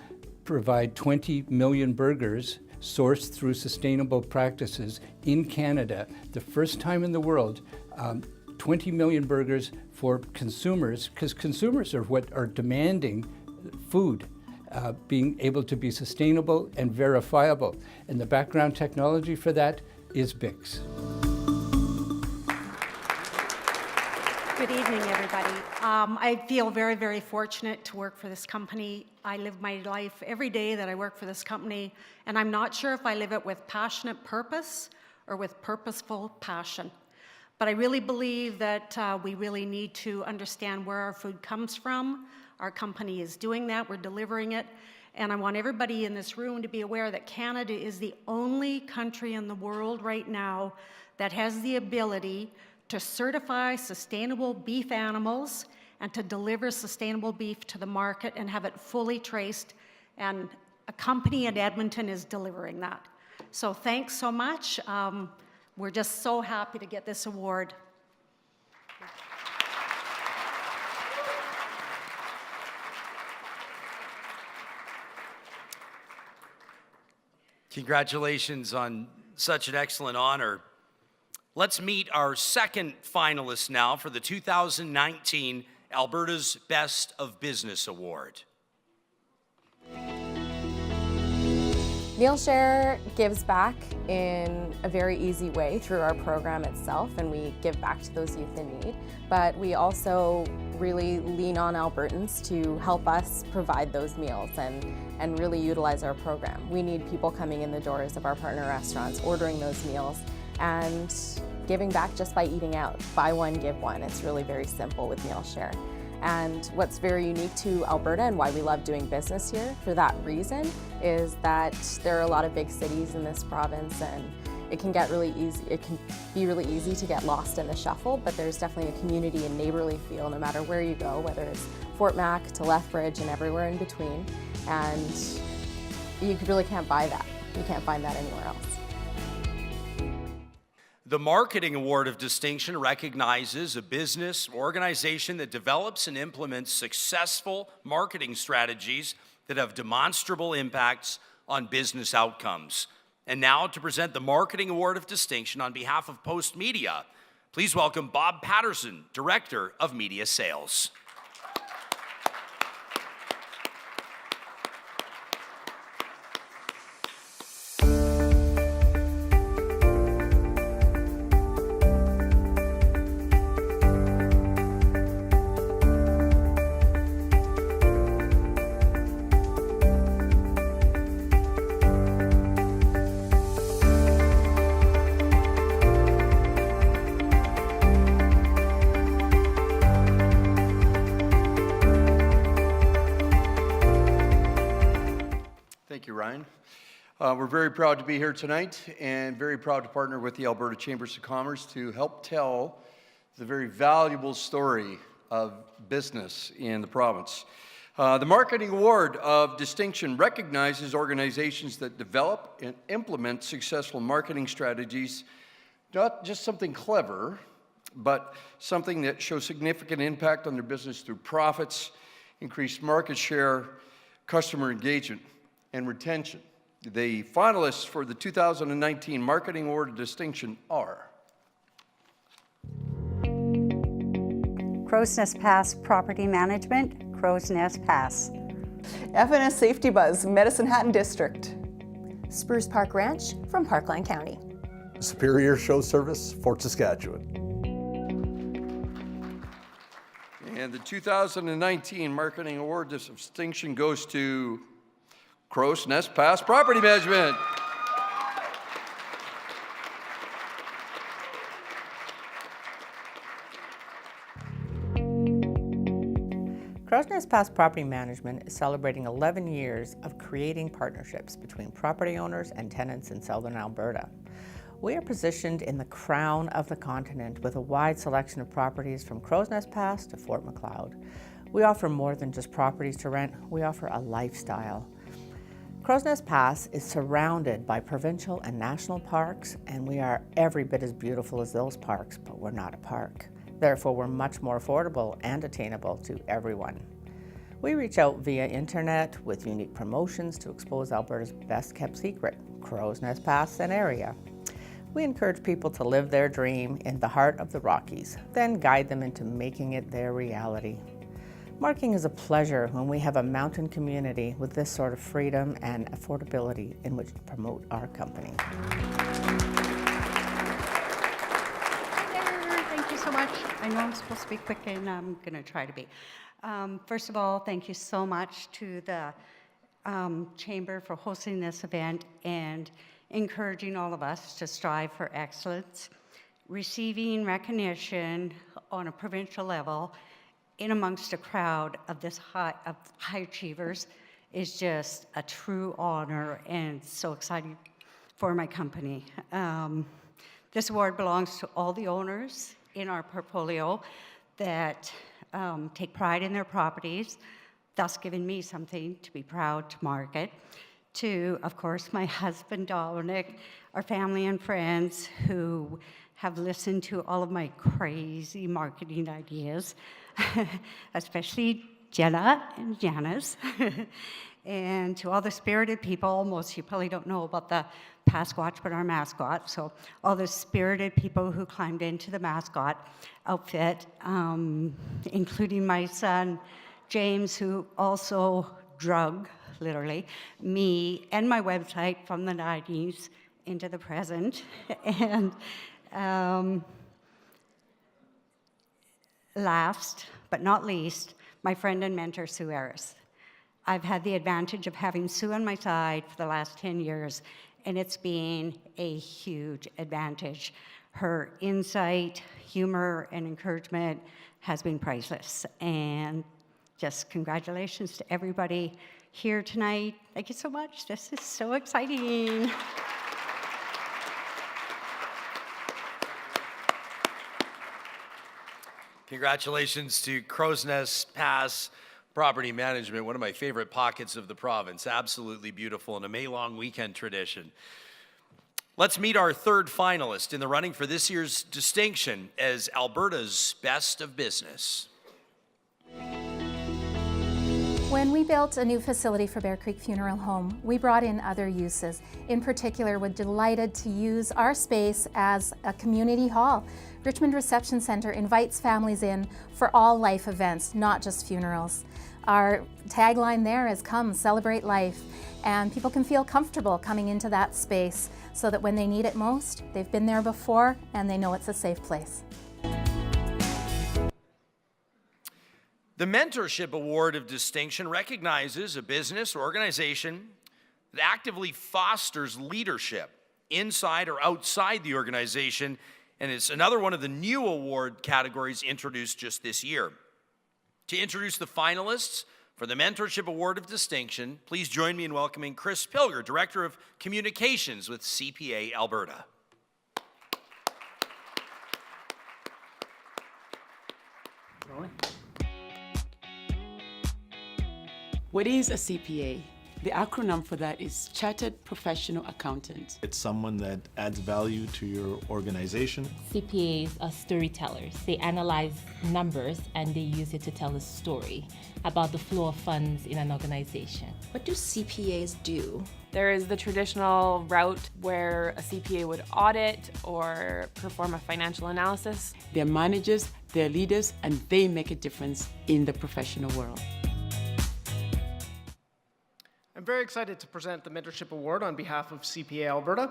provide 20 million burgers sourced through sustainable practices in Canada, the first time in the world, 20 million burgers for consumers, because consumers are what are demanding food, being able to be sustainable and verifiable. And the background technology for that is Bix. Good evening, everybody. I feel very, very fortunate to work for this company. I live my life every day that I work for this company, and I'm not sure if I live it with passionate purpose or with purposeful passion. But I really believe that we really need to understand where our food comes from. Our company is doing that, we're delivering it. And I want everybody in this room to be aware that Canada is the only country in the world right now that has the ability to certify sustainable beef animals and to deliver sustainable beef to the market and have it fully traced. And a company in Edmonton is delivering that. So thanks so much. We're just so happy to get this award. Congratulations on such an excellent honor. Let's meet our second finalist now for the 2019 Alberta's Best of Business Award. MealShare gives back in a very easy way through our program itself, and we give back to those youth in need. But we also really lean on Albertans to help us provide those meals and really utilize our program. We need people coming in the doors of our partner restaurants, ordering those meals, and giving back just by eating out. Buy one, give one. It's really very simple with MealShare. And what's very unique to Alberta and why we love doing business here for that reason is that there are a lot of big cities in this province, and it can get really easy. It can be really easy to get lost in the shuffle, but there's definitely a community and neighborly feel no matter where you go, whether it's Fort Mac to Lethbridge and everywhere in between. And you really can't buy that. You can't find that anywhere else. The Marketing Award of Distinction recognizes a business organization that develops and implements successful marketing strategies that have demonstrable impacts on business outcomes. And now to present the Marketing Award of Distinction on behalf of Post Media, please welcome Bob Patterson, Director of Media Sales. Thank you, Ryan. We're very proud to be here tonight and very proud to partner with the Alberta Chambers of Commerce to help tell It's a very valuable story of business in the province. The Marketing Award of Distinction recognizes organizations that develop and implement successful marketing strategies, not just something clever, but something that shows significant impact on their business through profits, increased market share, customer engagement, and retention. The finalists for the 2019 Marketing Award of Distinction are Crow's Nest Pass Property Management, Crow's Nest Pass. FNS Safety Buzz, Medicine Hat District. Spruce Park Ranch from Parkland County. Superior Show Service, Fort Saskatchewan. And the 2019 Marketing Award of Distinction goes to Crow's Nest Pass Property Management. Crow's Nest Pass Property Management is celebrating 11 years of creating partnerships between property owners and tenants in southern Alberta. We are positioned in the crown of the continent with a wide selection of properties from Crow's Nest Pass to Fort Macleod. We offer more than just properties to rent, we offer a lifestyle. Crow's Nest Pass is surrounded by provincial and national parks, and we are every bit as beautiful as those parks, but we're not a park. Therefore, we're much more affordable and attainable to everyone. We reach out via internet with unique promotions to expose Alberta's best kept secret, Crow's Nest Pass and area. We encourage people to live their dream in the heart of the Rockies, then guide them into making it their reality. Marking is a pleasure when we have a mountain community with this sort of freedom and affordability in which to promote our company. Thank you so much. I know I'm supposed to be quick, and I'm going to try to be. First of all, thank you so much to the Chamber for hosting this event and encouraging all of us to strive for excellence. Receiving recognition on a provincial level in amongst a crowd of this high achievers is just a true honor and so exciting for my company. This award belongs to all the owners in our portfolio that take pride in their properties, thus giving me something to be proud to market. To, of course, my husband Dominic, our family and friends who have listened to all of my crazy marketing ideas, especially Jenna and Janice. And to all the spirited people, most of you probably don't know about the Pasquatch, but our mascot. So all the spirited people who climbed into the mascot outfit, including my son, James, who also drug, literally, me and my website from the 90s into the present. And last but not least, my friend and mentor, Sue Harris. I've had the advantage of having Sue on my side for the last 10 years, and it's been a huge advantage. Her insight, humor, and encouragement has been priceless. And just congratulations to everybody here tonight. Thank you so much. This is so exciting. Congratulations to Crow's Nest Pass Property Management, one of my favorite pockets of the province. Absolutely beautiful and a May-long weekend tradition. Let's meet our third finalist in the running for this year's distinction as Alberta's Best of Business. When we built a new facility for Bear Creek Funeral Home, we brought in other uses. In particular, we're delighted to use our space as a community hall. Richmond Reception Center invites families in for all life events, not just funerals. Our tagline there is "Come, celebrate life," and people can feel comfortable coming into that space so that when they need it most, they've been there before and they know it's a safe place. The Mentorship Award of Distinction recognizes a business or organization that actively fosters leadership inside or outside the organization, and it's another one of the new award categories introduced just this year. To introduce the finalists for the Mentorship Award of Distinction, please join me in welcoming Chris Pilger, Director of Communications with CPA Alberta. What is a CPA? The acronym for that is Chartered Professional Accountant. It's someone that adds value to your organization. CPAs are storytellers. They analyze numbers and they use it to tell a story about the flow of funds in an organization. What do CPAs do? There is the traditional route where a CPA would audit or perform a financial analysis. They're managers, they're leaders, and they make a difference in the professional world. I'm very excited to present the Mentorship Award on behalf of CPA Alberta.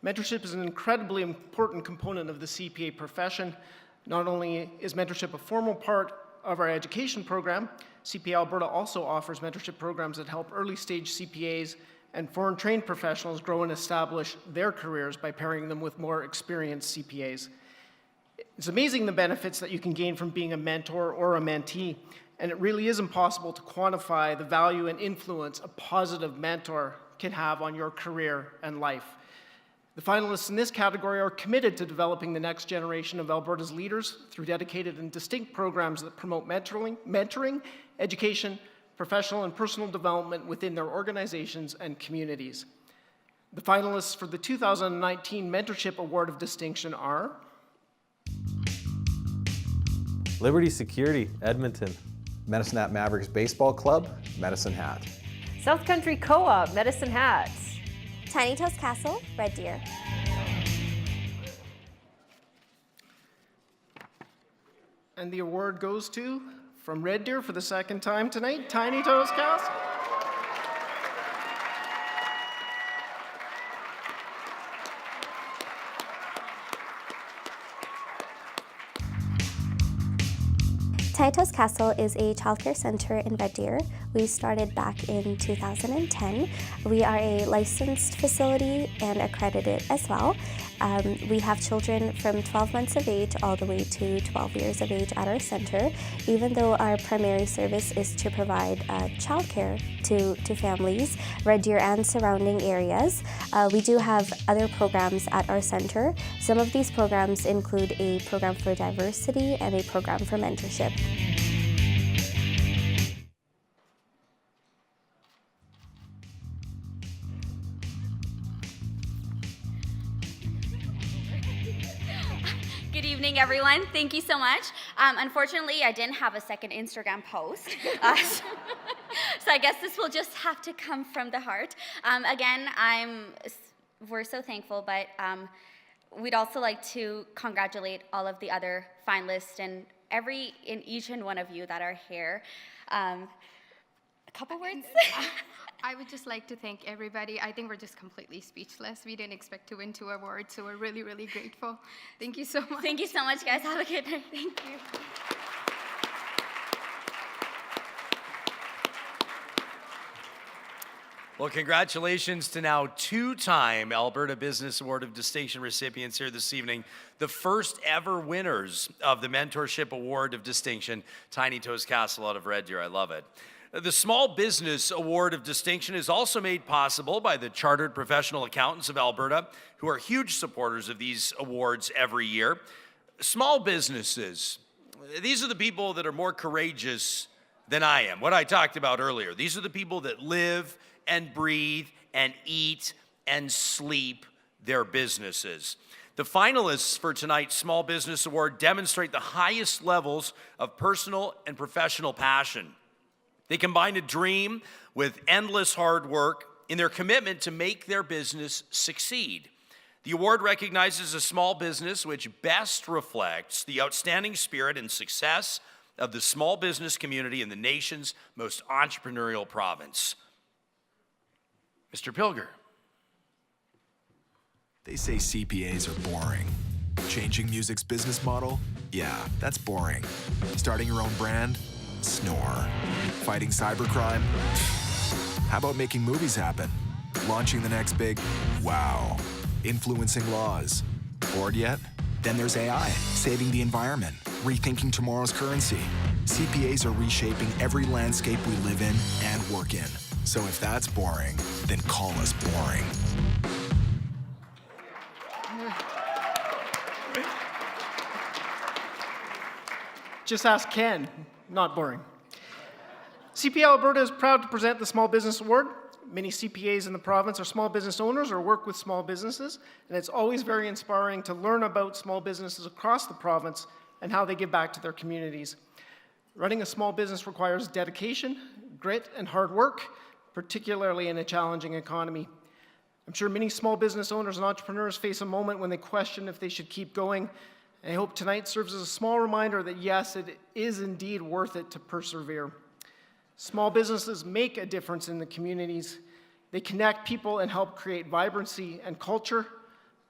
Mentorship is an incredibly important component of the CPA profession. Not only is mentorship a formal part of our education program, CPA Alberta also offers mentorship programs that help early-stage CPAs and foreign-trained professionals grow and establish their careers by pairing them with more experienced CPAs. It's amazing the benefits that you can gain from being a mentor or a mentee, and it really is impossible to quantify the value and influence a positive mentor can have on your career and life. The finalists in this category are committed to developing the next generation of Alberta's leaders through dedicated and distinct programs that promote mentoring, education, professional and personal development within their organizations and communities. The finalists for the 2019 Mentorship Award of Distinction are Liberty Security, Edmonton. Medicine Hat Mavericks Baseball Club, Medicine Hat. South Country Co-op, Medicine Hat. Tiny Toes Castle, Red Deer. And the award goes to, from Red Deer for the second time tonight, Tiny Toes Castle. Tiny Toes Castle is a childcare center in Red Deer. We started back in 2010. We are a licensed facility and accredited as well. We have children from 12 months of age all the way to 12 years of age at our center. Even though our primary service is to provide childcare to families, Red Deer and surrounding areas, we do have other programs at our center. Some of these programs include a program for diversity and a program for mentorship. Good evening, everyone. Thank you so much. Unfortunately, I didn't have a second Instagram post, so I guess this will just have to come from the heart. Again, we're so thankful, but we'd also like to congratulate all of the other finalists and each and one of you that are here. A couple words? I would just like to thank everybody. I think we're just completely speechless. We didn't expect to win 2 awards, so we're really, really grateful. Thank you so much. Thank you so much, guys. Have a good night. Thank you. Well, congratulations to now 2-time Alberta Business Award of Distinction recipients here this evening, the first ever winners of the Mentorship Award of Distinction, Tiny Toes Castle out of Red Deer. I love it. The Small Business Award of Distinction is also made possible by the Chartered Professional Accountants of Alberta, who are huge supporters of these awards every year. Small businesses, these are the people that are more courageous than I am, what I talked about earlier. These are the people that live and breathe and eat and sleep their businesses. The finalists for tonight's Small Business Award demonstrate the highest levels of personal and professional passion. They combine a dream with endless hard work in their commitment to make their business succeed. The award recognizes a small business which best reflects the outstanding spirit and success of the small business community in the nation's most entrepreneurial province. Mr. Pilger. They say CPAs are boring. Changing music's business model? Yeah, that's boring. Starting your own brand? Snore. Fighting cybercrime? How about making movies happen? Launching the next big wow? Influencing laws? Bored yet? Then there's AI, saving the environment, rethinking tomorrow's currency. CPAs are reshaping every landscape we live in and work in. So if that's boring, then call us boring. Just ask Ken, not boring. CPA Alberta is proud to present the Small Business Award. Many CPAs in the province are small business owners or work with small businesses, and it's always very inspiring to learn about small businesses across the province and how they give back to their communities. Running a small business requires dedication, grit, and hard work, particularly in a challenging economy. I'm sure many small business owners and entrepreneurs face a moment when they question if they should keep going. And I hope tonight serves as a small reminder that yes, it is indeed worth it to persevere. Small businesses make a difference in the communities. They connect people and help create vibrancy and culture.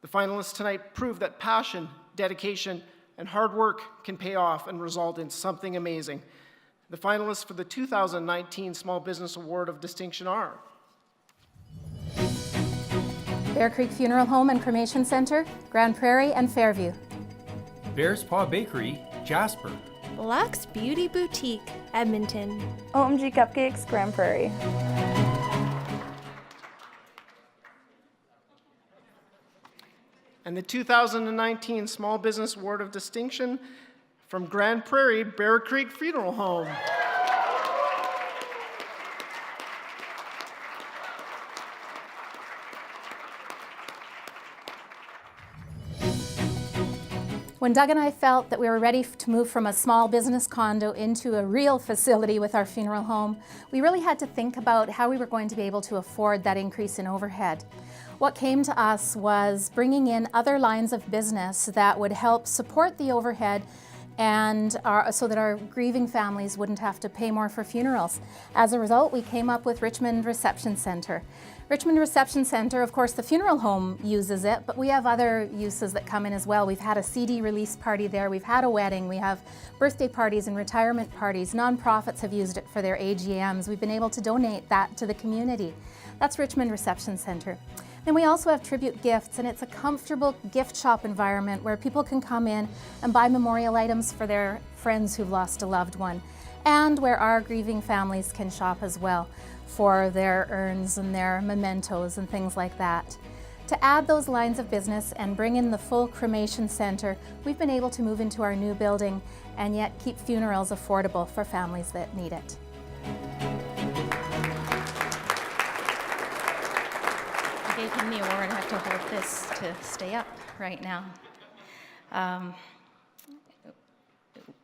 The finalists tonight prove that passion, dedication, and hard work can pay off and result in something amazing. The finalists for the 2019 Small Business Award of Distinction are Bear Creek Funeral Home and Cremation Center, Grand Prairie and Fairview. Bear's Paw Bakery, Jasper. Black's Beauty Boutique, Edmonton. OMG Cupcakes, Grand Prairie. and the 2019 Small Business Award of Distinction from Grand Prairie Bear Creek Funeral Home. When Doug and I felt that we were ready to move from a small business condo into a real facility with our funeral home, we really had to think about how we were going to be able to afford that increase in overhead. What came to us was bringing in other lines of business that would help support the overhead and so that our grieving families wouldn't have to pay more for funerals. As a result, we came up with Richmond Reception Center. Richmond Reception Center, of course, the funeral home uses it, but we have other uses that come in as well. We've had a CD release party there, we've had a wedding, we have birthday parties and retirement parties. Nonprofits have used it for their AGMs. We've been able to donate that to the community. That's Richmond Reception Center. Then we also have tribute gifts, and it's a comfortable gift shop environment where people can come in and buy memorial items for their friends who've lost a loved one, and where our grieving families can shop as well for their urns and their mementos and things like that. To add those lines of business and bring in the full cremation center, we've been able to move into our new building and yet keep funerals affordable for families that need it. I gave him the award. I have to hold this to stay up right now.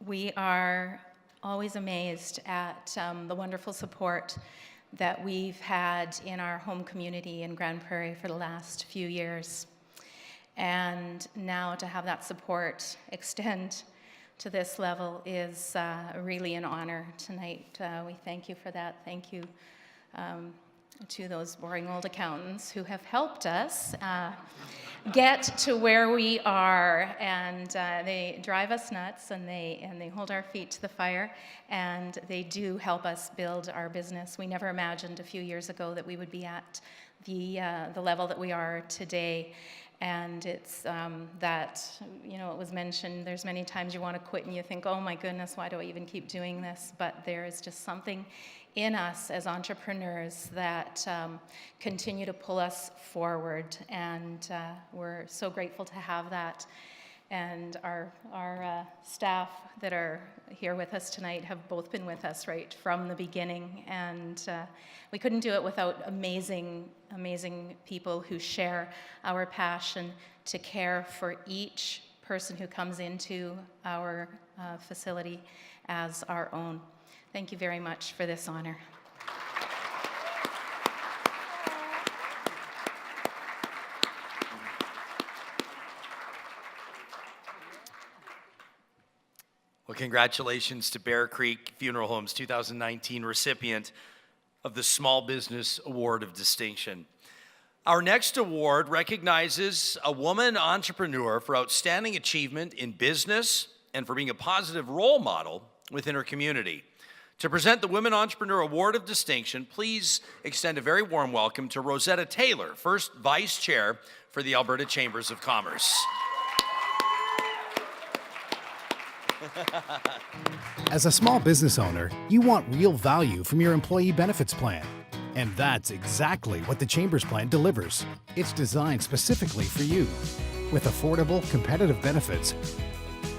We are always amazed at the wonderful support that we've had in our home community in Grand Prairie for the last few years. And now to have that support extend to this level is really an honor tonight. We thank you for that. Thank you to those boring old accountants who have helped us get to where we are, and they drive us nuts, and they hold our feet to the fire, and they do help us build our business. We never imagined a few years ago that we would be at the level that we are today. And it's that, you know, it was mentioned, there's many times you want to quit and you think, oh my goodness, why do I even keep doing this? But there is just something in us as entrepreneurs that continue to pull us forward, and we're so grateful to have that. And our staff that are here with us tonight have both been with us right from the beginning, and we couldn't do it without amazing people who share our passion to care for each person who comes into our facility as our own. Thank you very much for this honor. Well, congratulations to Bear Creek Funeral Home's 2019 recipient of the Small Business Award of Distinction. Our next award recognizes a woman entrepreneur for outstanding achievement in business and for being a positive role model within her community. To present the Women Entrepreneur Award of Distinction, please extend a very warm welcome to Rosetta Taylor, first Vice Chair for the Alberta Chambers of Commerce. As a small business owner, you want real value from your employee benefits plan. And that's exactly what the Chambers Plan delivers. It's designed specifically for you. With affordable, competitive benefits,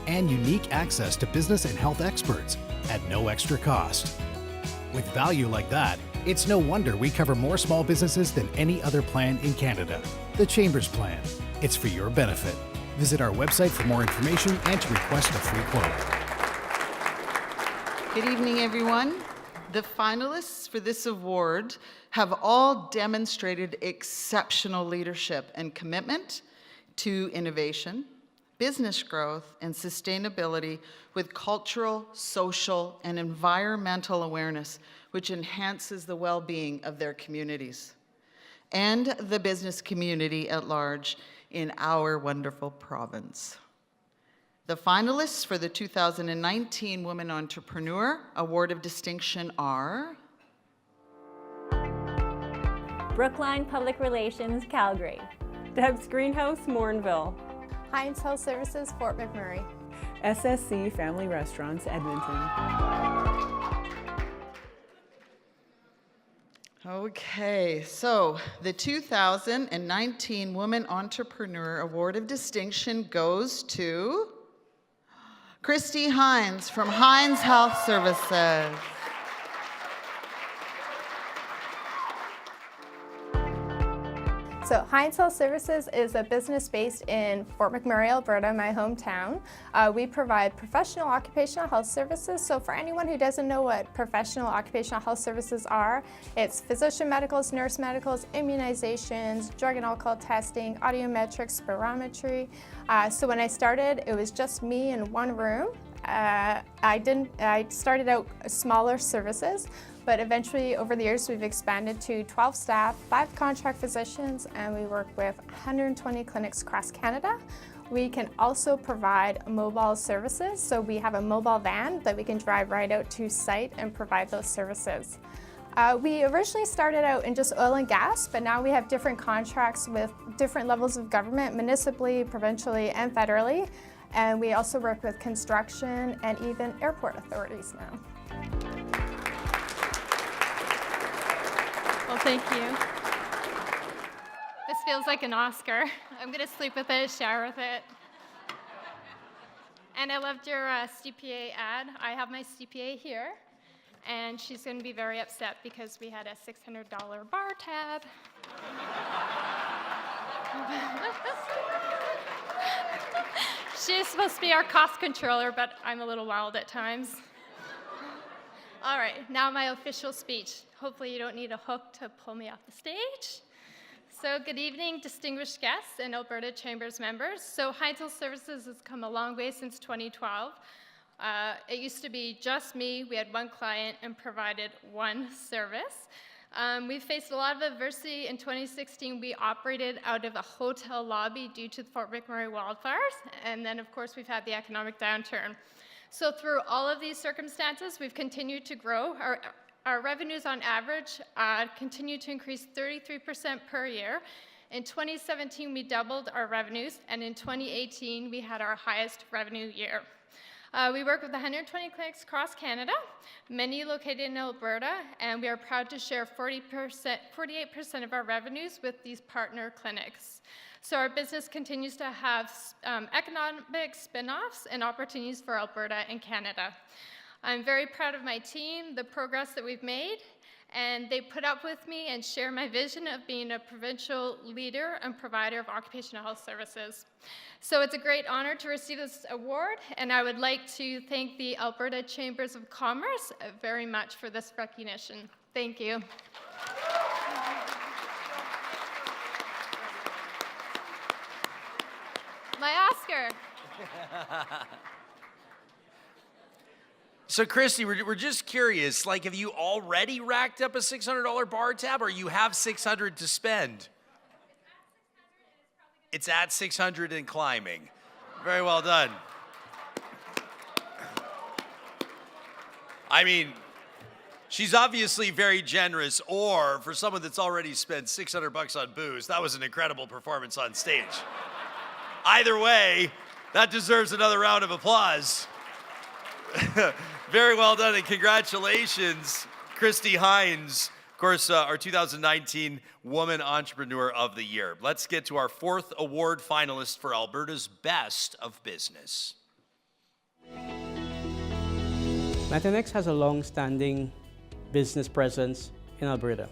and unique access to business and health experts at no extra cost. With value like that, it's no wonder we cover more small businesses than any other plan in Canada. The Chambers Plan. It's for your benefit. Visit our website for more information and to request a free quote. Good evening, everyone. The finalists for this award have all demonstrated exceptional leadership and commitment to innovation, business growth, and sustainability with cultural, social, and environmental awareness, which enhances the well-being of their communities and the business community at large in our wonderful province. The finalists for the 2019 Women Entrepreneur Award of Distinction are Brookline Public Relations, Calgary. Deb's Greenhouse, Morinville. Heinz Health Services, Fort McMurray. SSC Family Restaurants, Edmonton. Okay, so the 2019 Women Entrepreneur Award of Distinction goes to Christy Hines from Heinz Health Services. So Heinz Health Services is a business based in Fort McMurray, Alberta, my hometown. We provide professional occupational health services. So for anyone who doesn't know what professional occupational health services are, it's physician medicals, nurse medicals, immunizations, drug and alcohol testing, audiometrics, spirometry. So when I started, it was just me in one room. I started out smaller services, but eventually over the years we've expanded to 12 staff, 5 contract physicians, and we work with 120 clinics across Canada. We can also provide mobile services, so we have a mobile van that we can drive right out to site and provide those services. We originally started out in just oil and gas, but now we have different contracts with different levels of government, municipally, provincially, and federally. And we also work with construction and even airport authorities now. Well, thank you. This feels like an Oscar. I'm gonna sleep with it, shower with it. And I loved your CPA ad. I have my CPA here, and she's gonna be very upset because we had a $600 bar tab. She's supposed to be our cost controller, but I'm a little wild at times. All right, now my official speech. Hopefully you don't need a hook to pull me off the stage. So good evening, distinguished guests and Alberta Chambers members. So Heinz Health Services has come a long way since 2012. It used to be just me. We had one client and provided one service. We faced a lot of adversity. In 2016, we operated out of a hotel lobby due to the Fort McMurray wildfires. And then, of course, we've had the economic downturn. So through all of these circumstances, we've continued to grow. Our revenues on average continue to increase 33% per year. In 2017, we doubled our revenues, and in 2018, we had our highest revenue year. We work with 120 clinics across Canada, many located in Alberta, and we are proud to share 48% of our revenues with these partner clinics. So our business continues to have economic spin-offs and opportunities for Alberta and Canada. I'm very proud of my team, the progress that we've made, and they put up with me and share my vision of being a provincial leader and provider of occupational health services. So it's a great honor to receive this award, and I would like to thank the Alberta Chambers of Commerce very much for this recognition. Thank you. My Oscar. So, Christy, we're just curious, like, have you already racked up a $600 bar tab, or you have $600 to spend? It's at $600 and climbing. Very well done. I mean, she's obviously very generous, or for someone that's already spent $600 on booze, that was an incredible performance on stage. Either way, that deserves another round of applause. Very well done, and congratulations, Christy Hines, of course, our 2019 Woman Entrepreneur of the Year. Let's get to our 4th award finalist for Alberta's Best of Business. Methanex has a long-standing business presence in Alberta.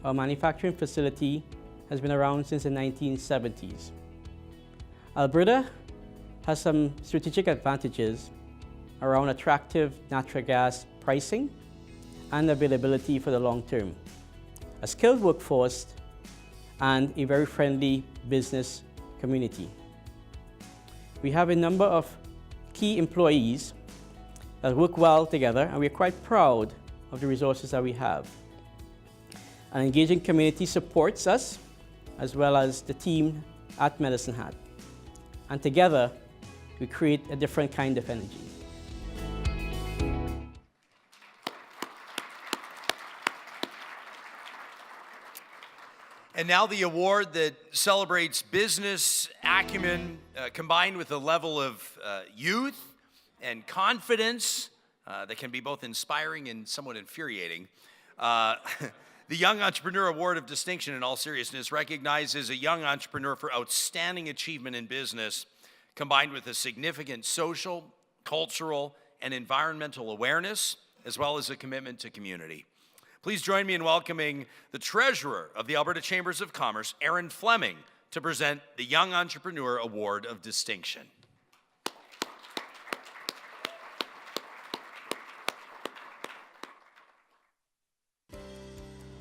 Our manufacturing facility has been around since the 1970s. Alberta has some strategic advantages around attractive natural gas pricing and availability for the long term, a skilled workforce, and a very friendly business community. We have a number of key employees that work well together, and we're quite proud of the resources that we have. An engaging community supports us, as well as the team at Medicine Hat. And together, we create a different kind of energy. And now the award that celebrates business acumen combined with a level of youth and confidence that can be both inspiring and somewhat infuriating. The Young Entrepreneur Award of Distinction, in all seriousness, recognizes a young entrepreneur for outstanding achievement in business, combined with a significant social, cultural, and environmental awareness, as well as a commitment to community. Please join me in welcoming the Treasurer of the Alberta Chambers of Commerce, Aaron Fleming, to present the Young Entrepreneur Award of Distinction.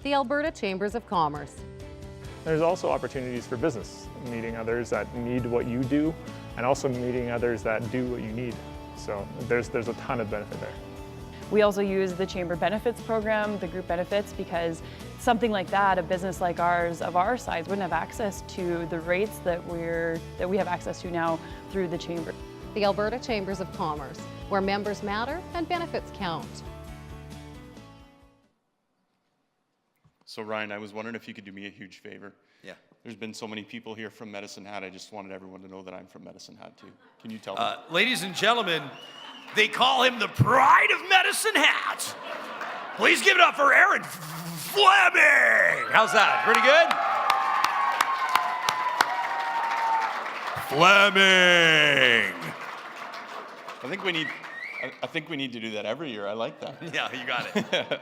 The Alberta Chambers of Commerce. There's also opportunities for business, meeting others that need what you do, and also meeting others that do what you need. So there's a ton of benefit there. We also use the Chamber Benefits program, the group benefits, because something like that, a business like ours, of our size, wouldn't have access to the rates that we have access to now through the Chamber. The Alberta Chambers of Commerce, where members matter and benefits count. So Ryan, I was wondering if you could do me a huge favor. Yeah. There's been so many people here from Medicine Hat. I just wanted everyone to know that I'm from Medicine Hat too. Can you tell them? Ladies and gentlemen, they call him the pride of Medicine Hat. Please give it up for Aaron Fleming. How's that? Pretty good? Fleming. I think we need to do that every year. I like that. Yeah, you got it.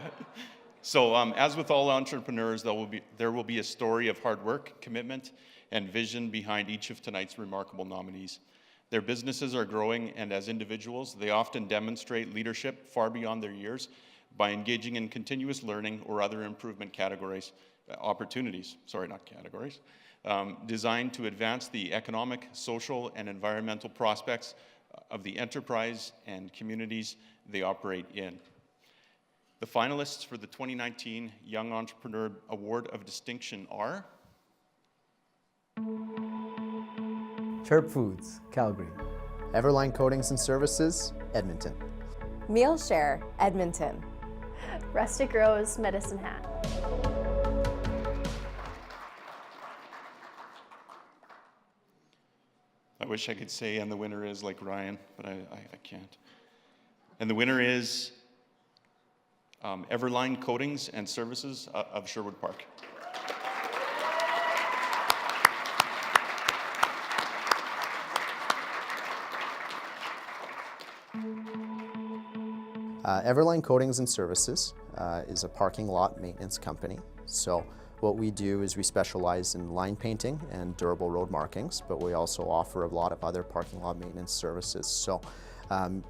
So as with all entrepreneurs, there will be a story of hard work, commitment, and vision behind each of tonight's remarkable nominees. Their businesses are growing, and as individuals, they often demonstrate leadership far beyond their years by engaging in continuous learning or other improvement opportunities, designed to advance the economic, social, and environmental prospects of the enterprise and communities they operate in. The finalists for the 2019 Young Entrepreneur Award of Distinction are Chirp Foods, Calgary. Everline Coatings and Services, Edmonton. Meal Share, Edmonton. Rustic Rose, Medicine Hat. I wish I could say, and the winner is like Ryan, but I can't. And the winner is Everline Coatings and Services of Sherwood Park. Everline Coatings and Services is a parking lot maintenance company. So what we do is we specialize in line painting and durable road markings, but we also offer a lot of other parking lot maintenance services. So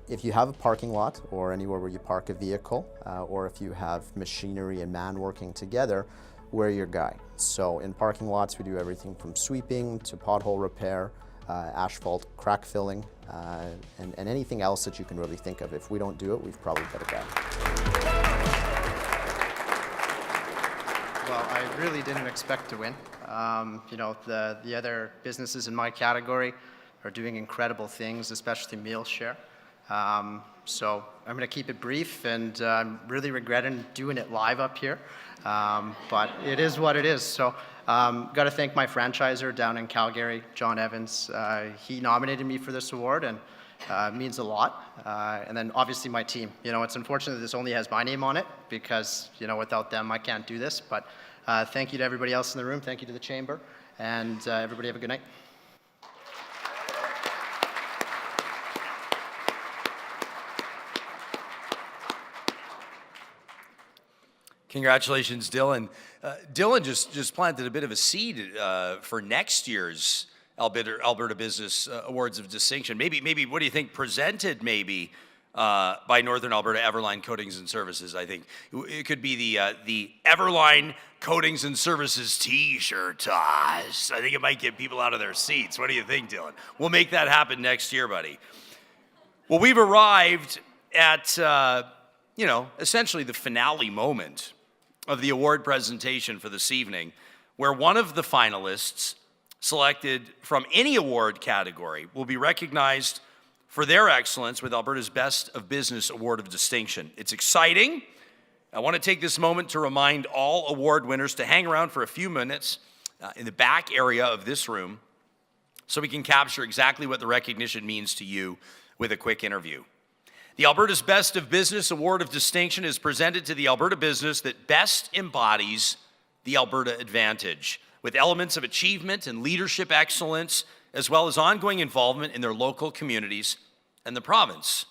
if you have a parking lot or anywhere where you park a vehicle, or if you have machinery and man working together, we're your guy. So in parking lots, we do everything from sweeping to pothole repair, asphalt crack filling, and anything else that you can really think of. If we don't do it, we've probably got a guy. Well, I really didn't expect to win. You know, the other businesses in my category are doing incredible things, especially Meal Share. So I'm going to keep it brief, and I'm really regretting doing it live up here, but it is what it is. So got to thank my franchiser down in Calgary, John Evans. He nominated me for this award, and it means a lot. And then obviously my team. You know, it's unfortunate that this only has my name on it because, you know, without them I can't do this. But thank you to everybody else in the room. Thank you to the Chamber, and everybody have a good night. Congratulations, Dylan. Dylan just planted a bit of a seed for next year's Alberta Business Awards of Distinction. Maybe what do you think, presented maybe by Northern Alberta Everline Coatings and Services? I think it could be the Everline Coatings and Services T-shirt toss. I think it might get people out of their seats. What do you think, Dylan? We'll make that happen next year, buddy. Well, we've arrived at essentially the finale moment of the award presentation for this evening, where one of the finalists selected from any award category will be recognized for their excellence with Alberta's Best of Business Award of Distinction. It's exciting. I want to take this moment to remind all award winners to hang around for a few minutes in the back area of this room so we can capture exactly what the recognition means to you with a quick interview. The Alberta's Best of Business Award of Distinction is presented to the Alberta business that best embodies the Alberta advantage, with elements of achievement and leadership excellence, as well as ongoing involvement in their local communities and the province.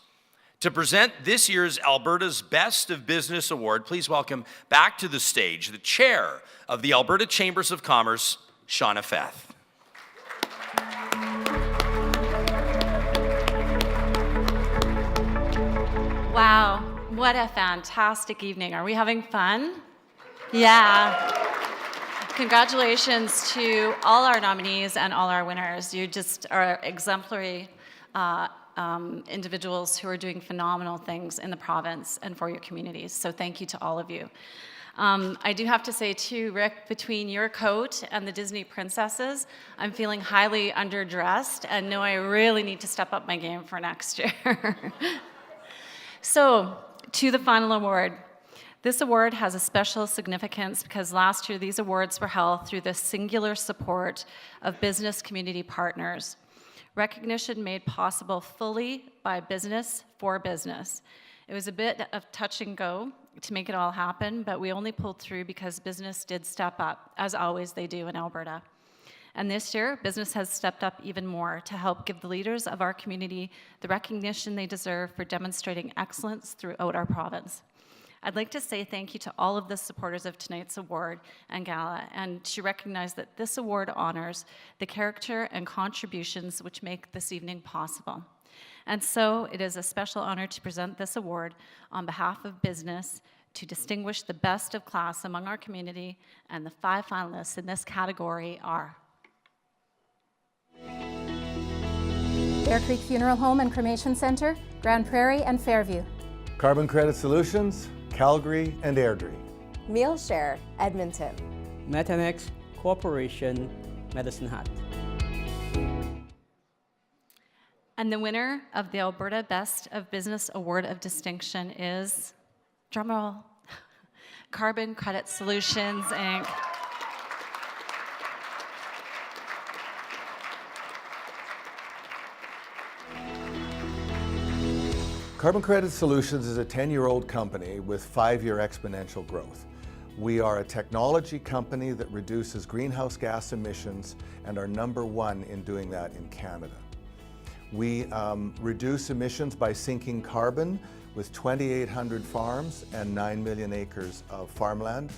To present this year's Alberta's Best of Business Award, please welcome back to the stage the chair of the Alberta Chambers of Commerce, Shauna Feth. Wow, what a fantastic evening. Are we having fun? Yeah. Congratulations to all our nominees and all our winners. You just are exemplary individuals who are doing phenomenal things in the province and for your communities. So thank you to all of you. I do have to say too, Rick, between your coat and the Disney princesses, I'm feeling highly underdressed and know I really need to step up my game for next year. So, to the final award. This award has a special significance because last year these awards were held through the singular support of business community partners. Recognition made possible fully by business for business. It was a bit of touch and go to make it all happen, but we only pulled through because business did step up, as always they do in Alberta. And this year, business has stepped up even more to help give the leaders of our community the recognition they deserve for demonstrating excellence throughout our province. I'd like to say thank you to all of the supporters of tonight's award and gala, and to recognize that this award honors the character and contributions which make this evening possible. And so it is a special honor to present this award on behalf of business to distinguish the best of class among our community, and the 5 finalists in this category are Bear Creek Funeral Home and Cremation Center, Grand Prairie and Fairview. Carbon Credit Solutions, Calgary and Airdrie. Meal Share, Edmonton. Methanex Corporation, Medicine Hat. And the winner of the Alberta Best of Business Award of Distinction is, drumroll, Carbon Credit Solutions, Inc. Carbon Credit Solutions is a 10-year-old company with 5-year exponential growth. We are a technology company that reduces greenhouse gas emissions and are #1 in doing that in Canada. We reduce emissions by sinking carbon with 2,800 farms and 9 million acres of farmland.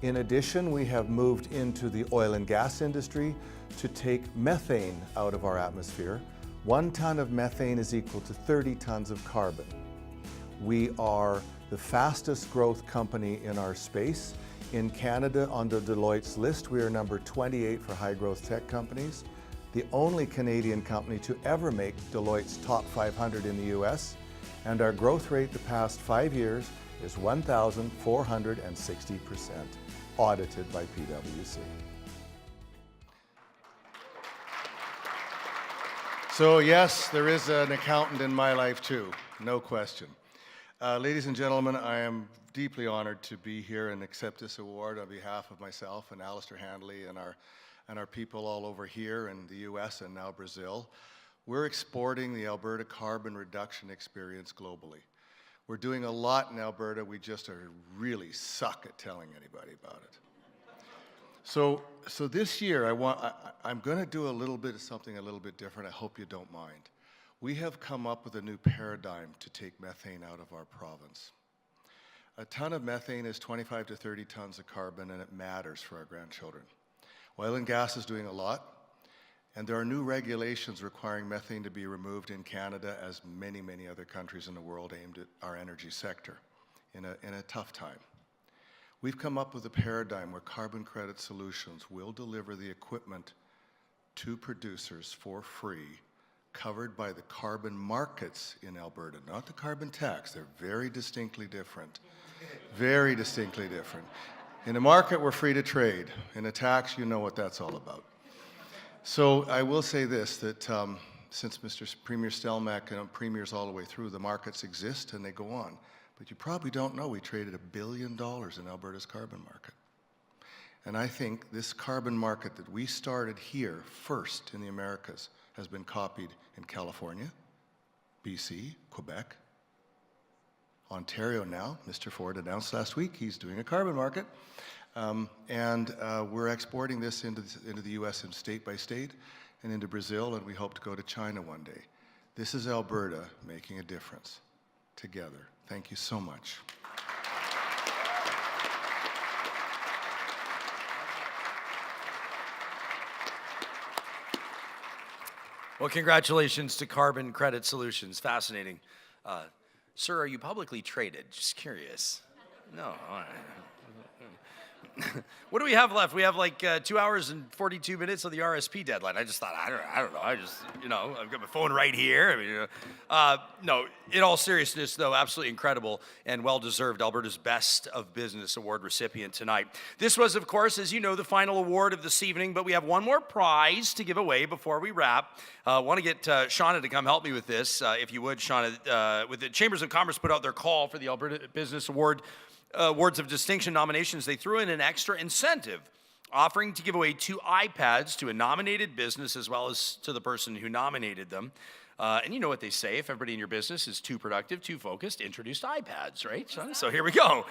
In addition, we have moved into the oil and gas industry to take methane out of our atmosphere. 1 ton of methane is equal to 30 tons of carbon. We are the fastest growth company in our space. In Canada, on the Deloitte's list, we are number 28 for high growth tech companies, the only Canadian company to ever make Deloitte's top 500 in the US, and our growth rate the past 5 years is 1,460%, audited by PwC. So yes, there is an accountant in my life too, no question. Ladies and gentlemen, I am deeply honored to be here and accept this award on behalf of myself and Alistair Handley and our people all over here in the US and now Brazil. We're exporting the Alberta carbon reduction experience globally. We're doing a lot in Alberta, we just really suck at telling anybody about it. So this year, I'm going to do a little bit of something a little bit different. I hope you don't mind. We have come up with a new paradigm to take methane out of our province. A ton of methane is 25 to 30 tons of carbon, and it matters for our grandchildren. Oil and gas is doing a lot, and there are new regulations requiring methane to be removed in Canada, as many, many other countries in the world aimed at our energy sector in a tough time. We've come up with a paradigm where carbon credit solutions will deliver the equipment to producers for free, covered by the carbon markets in Alberta, not the carbon tax. They're very distinctly different. Very distinctly different. In a market, we're free to trade. In a tax, you know what that's all about. So I will say this, that since Mr. Premier Stelmach and premiers all the way through, the markets exist and they go on. But you probably don't know we traded $1 billion in Alberta's carbon market. And I think this carbon market that we started here first in the Americas has been copied in California, BC, Quebec, Ontario now. Mr. Ford announced last week he's doing a carbon market. We're exporting this into the US and state by state and into Brazil, and we hope to go to China one day. This is Alberta making a difference together. Thank you so much. Well, congratulations to Carbon Credit Solutions. Fascinating. Sir, are you publicly traded? Just curious. No. All right. What do we have left? We have like 2 hours and 42 minutes of the RSP deadline. I just thought, I don't know. I've got my phone right here. No, in all seriousness, though, absolutely incredible and well-deserved Alberta's Best of Business Award recipient tonight. This was, of course, as you know, the final award of this evening, but we have one more prize to give away before we wrap. I want to get Shauna to come help me with this, if you would, Shauna. With the Chambers of Commerce put out their call for the Alberta Business Award Awards of Distinction nominations, they threw in an extra incentive, offering to give away 2 iPads to a nominated business as well as to the person who nominated them. And you know what they say, if everybody in your business is too productive, too focused, introduce iPads, right? So here we go.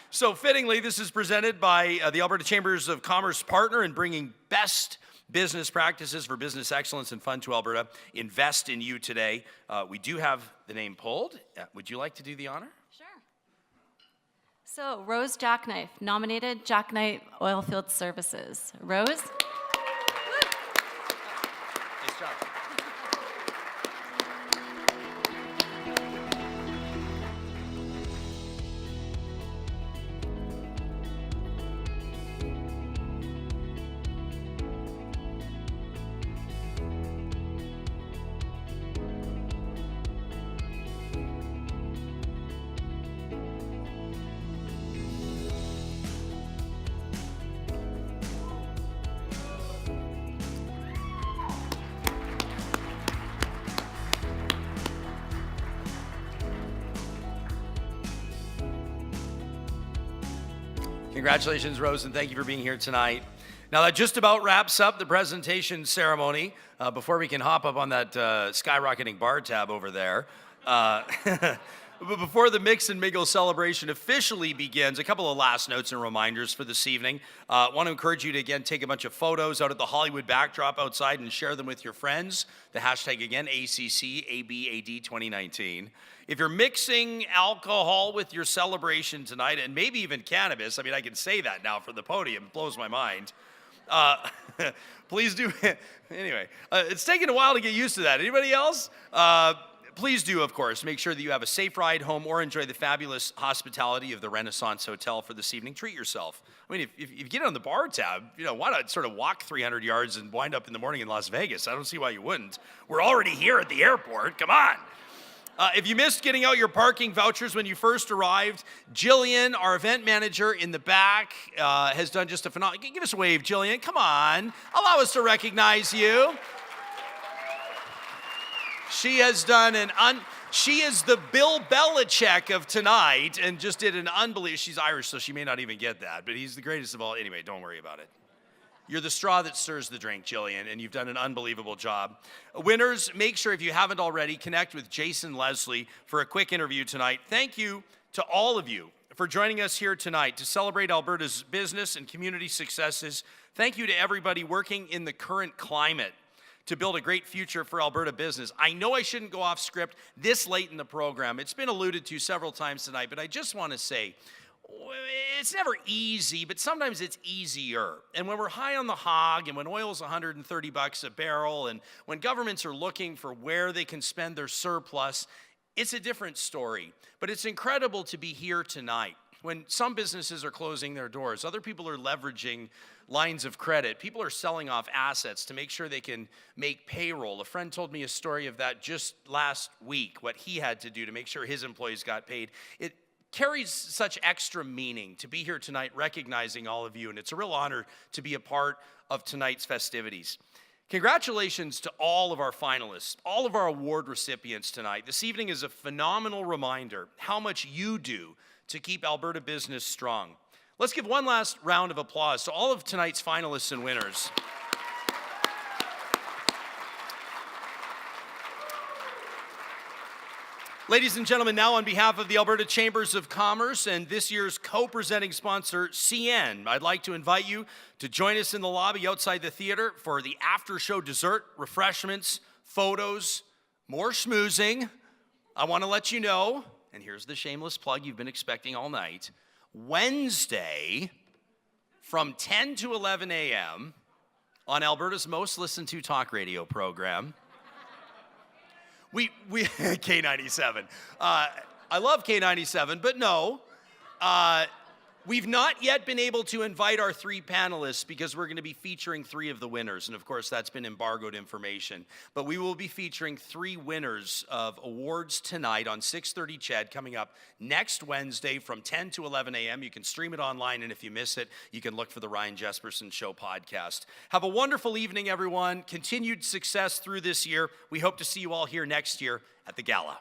So fittingly, this is presented by the Alberta Chambers of Commerce partner in bringing best business practices for business excellence and fun to Alberta. Invest in you today. We do have the name pulled. Would you like to do the honor? So, Rose Jackknife, nominated Jackknife Oilfield Services. Rose? Nice job. Congratulations, Rose, and thank you for being here tonight. Now, that just about wraps up the presentation ceremony. Before we can hop up on that skyrocketing bar tab over there. But before the Mix and Mingle celebration officially begins, a couple of last notes and reminders for this evening. I want to encourage you to, again, take a bunch of photos out at the Hollywood backdrop outside and share them with your friends. The hashtag, again, ACCABAD 2019. If you're mixing alcohol with your celebration tonight, and maybe even cannabis, I mean, I can say that now from the podium. It blows my mind. Please do. Anyway, it's taken a while to get used to that. Anybody else? Please do, of course, make sure that you have a safe ride home or enjoy the fabulous hospitality of the Renaissance Hotel for this evening. Treat yourself. I mean, if you get on the bar tab, why not sort of walk 300 yards and wind up in the morning in Las Vegas? I don't see why you wouldn't. We're already here at the airport. Come on. If you missed getting out your parking vouchers when you first arrived, Jillian, our event manager in the back, has done just a phenomenal... Give us a wave, Jillian. Come on. Allow us to recognize you. She has done she is the Bill Belichick of tonight and just did an unbelievable... She's Irish, so she may not even get that, but he's the greatest of all. Anyway, don't worry about it. You're the straw that stirs the drink, Jillian, and you've done an unbelievable job. Winners, make sure, if you haven't already, connect with Jason Leslie for a quick interview tonight. Thank you to all of you for joining us here tonight to celebrate Alberta's business and community successes. Thank you to everybody working in the current climate to build a great future for Alberta business. I know I shouldn't go off script this late in the program. It's been alluded to several times tonight, but I just want to say, it's never easy, but sometimes it's easier. And when we're high on the hog, and when oil's $130 a barrel, and when governments are looking for where they can spend their surplus, it's a different story. But it's incredible to be here tonight. When some businesses are closing their doors, other people are leveraging lines of credit. People are selling off assets to make sure they can make payroll. A friend told me a story of that just last week, what he had to do to make sure his employees got paid. It carries such extra meaning to be here tonight recognizing all of you, and it's a real honor to be a part of tonight's festivities. Congratulations to all of our finalists, all of our award recipients tonight. This evening is a phenomenal reminder how much you do to keep Alberta business strong. Let's give one last round of applause to all of tonight's finalists and winners. Ladies and gentlemen, now on behalf of the Alberta Chambers of Commerce and this year's co-presenting sponsor, CN, I'd like to invite you to join us in the lobby outside the theater for the after-show dessert, refreshments, photos, more schmoozing. I want to let you know, and here's the shameless plug you've been expecting all night, Wednesday from 10 to 11 a.m. on Alberta's most listened to talk radio program, we K97. I love K97, but no. We've not yet been able to invite our 3 panelists because we're going to be featuring 3 of the winners. And of course, that's been embargoed information. But we will be featuring 3 winners of awards tonight on 6:30 CHED coming up next Wednesday from 10 to 11 a.m. You can stream it online, and if you miss it, you can look for the Ryan Jesperson Show podcast. Have a wonderful evening, everyone. Continued success through this year. We hope to see you all here next year at the gala.